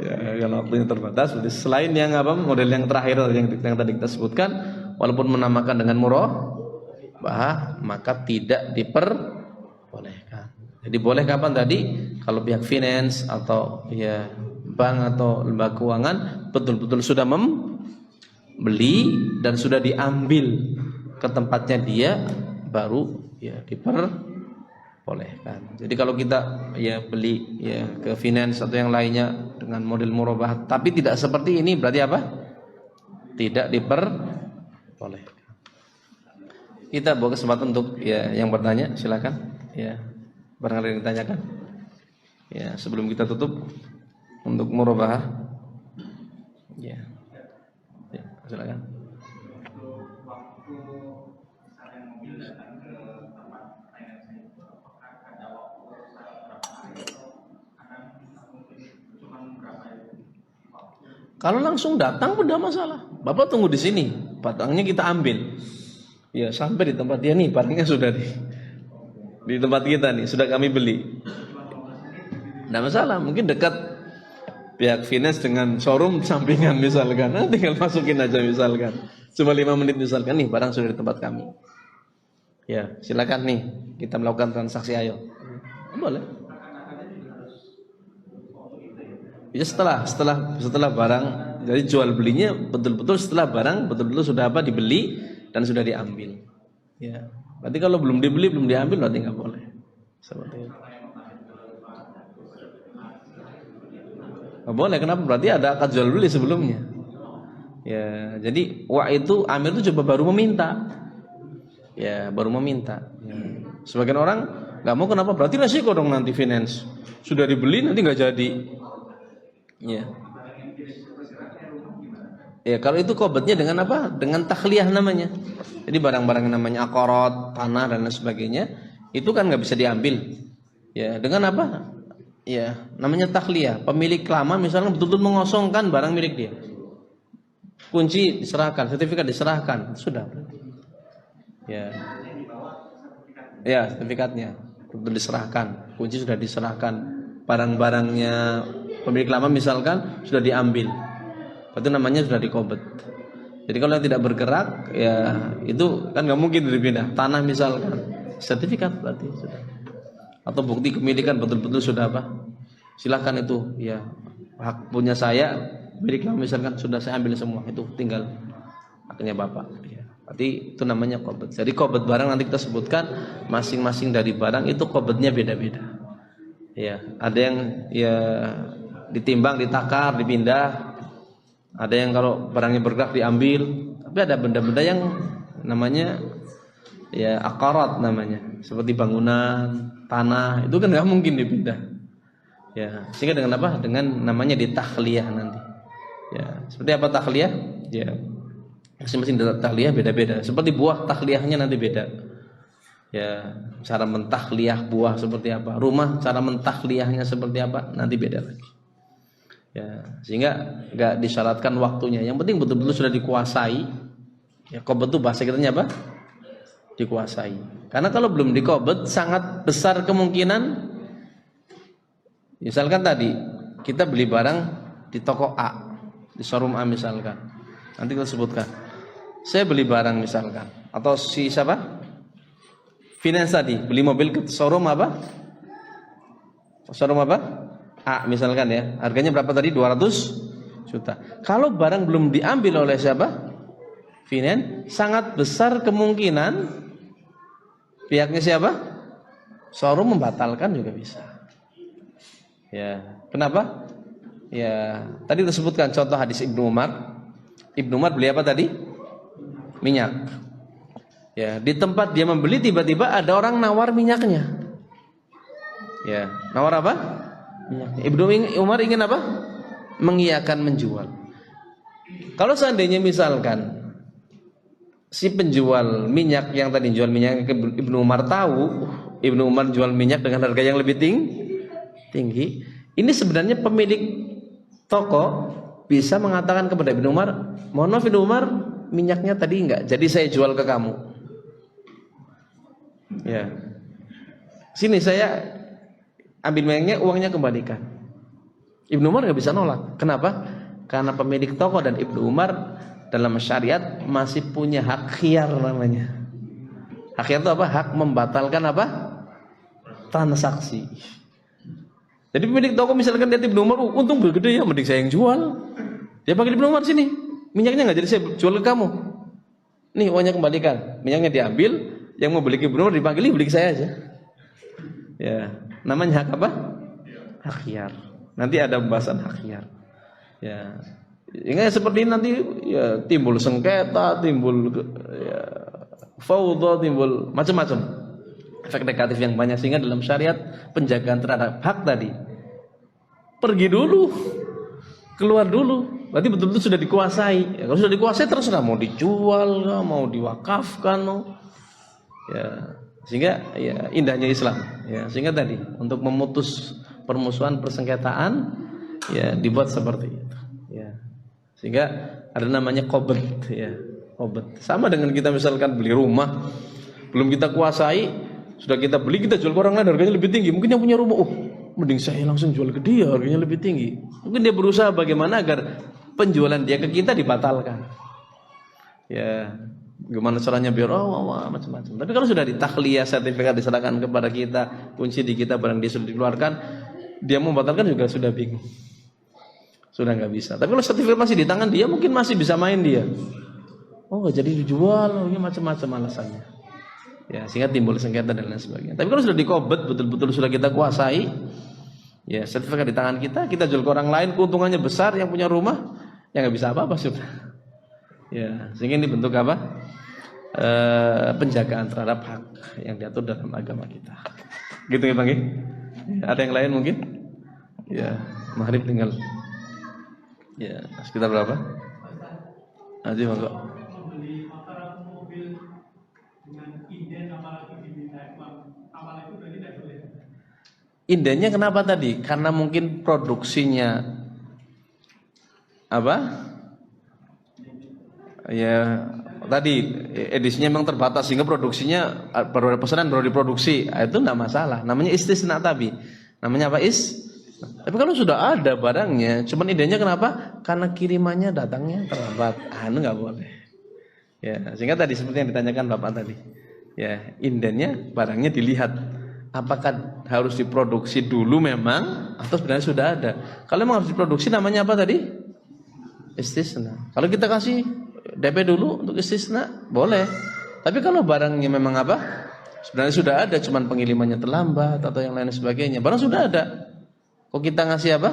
Ya, kalau waktunya terbatas, berarti selain yang apa model yang terakhir yang tadi kita sebutkan, walaupun menamakan dengan murabah, maka tidak diperbolehkan. Jadi boleh kapan tadi? Kalau pihak finance atau ya bank atau lembaga keuangan betul-betul sudah membeli dan sudah diambil ke tempatnya dia, baru ya diperbolehkan. Jadi kalau kita ya beli ya ke finance atau yang lainnya dengan model murabah tapi tidak seperti ini, berarti apa? Tidak diperbolehkan. Kita bawa kesempatan untuk ya yang bertanya, silakan. Ya, barangkali yang ditanyakan. Ya, sebelum kita tutup untuk murabah. Ya. Ya, silakan. Kalau langsung datang pun tidak masalah. Bapak tunggu di sini, batangnya kita ambil. Ya sampai di tempat dia nih, barangnya sudah di tempat kita nih, sudah kami beli. Tidak masalah, mungkin dekat pihak finance dengan showroom sampingan misalkan, nah, tinggal masukin aja misalkan, cuma 5 menit misalkan, nih barang sudah di tempat kami. Ya silakan nih, kita melakukan transaksi, ayo. Boleh. Ya setelah barang, jadi jual belinya betul-betul setelah barang betul-betul sudah apa dibeli dan sudah diambil. Ya, berarti kalau belum dibeli belum diambil berarti nggak boleh. Seperti itu. Nggak boleh, kenapa? Berarti ada akad jual beli sebelumnya. Ya, jadi itu amir itu coba baru meminta. Ya, baru meminta. Ya. Sebagian orang nggak mau, kenapa? Berarti resiko dong nanti finance. Sudah dibeli nanti nggak jadi. Ya. Ya kalau itu kobatnya dengan apa? Dengan takhliyah namanya. Jadi barang-barang yang namanya akorot, tanah dan lain sebagainya itu kan nggak bisa diambil. Ya dengan apa? Ya namanya takhliyah. Pemilik lama misalnya betul-betul mengosongkan barang milik dia. Kunci diserahkan, sertifikat diserahkan, sudah. Ya. Ya, sertifikatnya sudah diserahkan, kunci sudah diserahkan, barang-barangnya pemilik lama misalkan sudah diambil, itu namanya sudah dikobet. Jadi kalau yang tidak bergerak, ya itu kan nggak mungkin dipindah. Tanah misalkan, sertifikat berarti sudah, atau bukti kepemilikan betul-betul sudah apa? Silakan itu, ya hak punya saya, milik lama misalkan sudah saya ambil semua, itu tinggal haknya bapak. Ya. Berarti itu namanya qobet. Jadi qobet barang nanti kita sebutkan masing-masing dari barang itu qobetnya beda-beda. Ya, ada yang ya ditimbang, ditakar, dipindah. Ada yang kalau barangnya bergerak diambil. Tapi ada benda-benda yang namanya ya akarat namanya, seperti bangunan, tanah, itu kan nggak mungkin dipindah. Ya, sehingga dengan apa? Dengan namanya ditakhliyah nanti. Ya, seperti apa takhliyah? Ya, masing-masing tahliyah beda-beda. Seperti buah tahliyahnya nanti beda. Ya, cara mentahliyah buah seperti apa? Rumah cara mentahliyahnya seperti apa? Nanti beda lagi. Ya, sehingga enggak disyaratkan waktunya. Yang penting betul-betul sudah dikuasai. Ya, qobet itu bahasa kitanya apa? Dikuasai. Karena kalau belum diqobet sangat besar kemungkinan, misalkan tadi kita beli barang di toko A, di showroom A misalkan. Nanti kita sebutkan. Saya beli barang misalkan, atau si siapa? Finance tadi, beli mobil ke showroom apa? Showroom apa? A misalkan ya. Harganya berapa tadi? 200 juta. Kalau barang belum diambil oleh siapa? Finance, sangat besar kemungkinan pihaknya siapa? Showroom membatalkan juga bisa. Ya, kenapa? Ya, tadi disebutkan contoh hadis Ibnu Umar. Ibnu Umar beli apa tadi? Minyak. Ya, di tempat dia membeli tiba-tiba ada orang nawar minyaknya. Ya, nawar apa? Minyaknya. Ibnu Umar ingin apa? Mengiyakan menjual. Kalau seandainya misalkan si penjual minyak yang tadi jual minyak Ibnu Umar tahu Ibnu Umar jual minyak dengan harga yang lebih tinggi, ini sebenarnya pemilik toko bisa mengatakan kepada Ibnu Umar, mohon maaf Ibnu Umar, minyaknya tadi enggak, jadi saya jual ke kamu. Ya, sini saya ambil minyaknya, uangnya kembalikan. Ibnu Umar nggak bisa nolak. Kenapa? Karena pemilik toko dan Ibnu Umar dalam syariat masih punya hak khiyar namanya. Hak khiyar itu apa? Hak membatalkan apa? Transaksi. Jadi pemilik toko misalkan lihat Ibnu Umar, untung gede ya, mending saya yang jual. Dia panggil Ibnu Umar, sini, minyaknya nggak jadi saya jual ke kamu. Nih uangnya kembalikan. Minyaknya diambil, yang mau beli Ibnu Umar dipanggil, beli ke saya aja. Ya, namanya hak apa? Hak khiyar. Nanti ada pembahasan hak khiyar. Ya, ingat seperti ini nanti ya timbul sengketa, timbul ya, fauda, timbul macam-macam. Efek negatif yang banyak, sehingga dalam syariat penjagaan terhadap hak tadi pergi dulu, keluar dulu, berarti betul-betul sudah dikuasai. Ya, kalau sudah dikuasai terserah mau dijual, mau diwakafkan, ya, sehingga ya indahnya Islam. Ya, sehingga tadi untuk memutus permusuhan persengketaan ya dibuat seperti itu. Ya, sehingga ada namanya qobet. Ya, qobet. Sama dengan kita misalkan beli rumah, belum kita kuasai. Sudah kita beli, kita jual ke orang lain harganya lebih tinggi. Mungkin yang punya rumah, mending saya langsung jual ke dia, harganya lebih tinggi. Mungkin dia berusaha bagaimana agar penjualan dia ke kita dibatalkan. Ya, gimana caranya biar macam-macam. Tapi kalau sudah ditakhliyah, sertifikat diserahkan kepada kita, kunci di kita, barang dia sudah dikeluarkan, dia mau membatalkan juga sudah bingung. Sudah nggak bisa. Tapi kalau sertifikat masih di tangan dia, mungkin masih bisa main dia. Nggak jadi dijual, ini macam-macam alasannya. Ya, sehingga timbul sengketa dan lain sebagainya. Tapi kalau sudah dikobet, betul-betul sudah kita kuasai, ya sertifikat di tangan kita, kita jual ke orang lain, keuntungannya besar, yang punya rumah, yang nggak bisa apa-apa sudah. Ya, sehingga ini bentuk apa? Penjagaan terhadap hak yang diatur dalam agama kita. Gitu ya Bang? Ya, ada yang lain mungkin? Ya, maghrib tinggal. Ya, sekitar berapa? Nanti monggo. Indahnya kenapa tadi? Karena mungkin produksinya apa? Ya tadi edisinya memang terbatas sehingga produksinya baru ada pesanan baru diproduksi, itu enggak masalah. Namanya istisna tapi. Namanya apa Tapi kalau sudah ada barangnya, cuman idenya kenapa? Karena kirimannya datangnya terlambat. Itu enggak boleh. Ya, sehingga tadi seperti yang ditanyakan Bapak tadi. Ya, indahnya barangnya dilihat. Apakah harus diproduksi dulu memang atau sebenarnya sudah ada? Kalau memang harus diproduksi namanya apa tadi? Istisna. Kalau kita kasih DP dulu untuk istisna boleh. Tapi kalau barangnya memang apa? Sebenarnya sudah ada, cuman pengirimannya terlambat atau yang lain sebagainya. Barang sudah ada. Kok kita ngasih apa?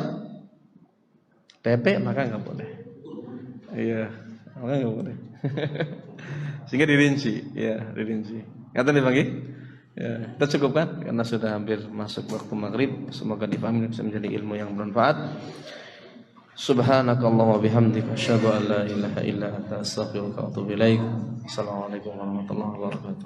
DP maka nggak boleh. Iya, maka nggak boleh. Sehingga dirinci, ya dirinci. Kata nih Bang. Ya, kita cukupkan karena sudah hampir masuk waktu maghrib. Semoga dipahami bisa menjadi ilmu yang bermanfaat. Subhanakallahumma bihamdika asyhadu an la ilaha illa anta astaghfiruka wa atubu ilaik. Assalamualaikum warahmatullahi wabarakatuh.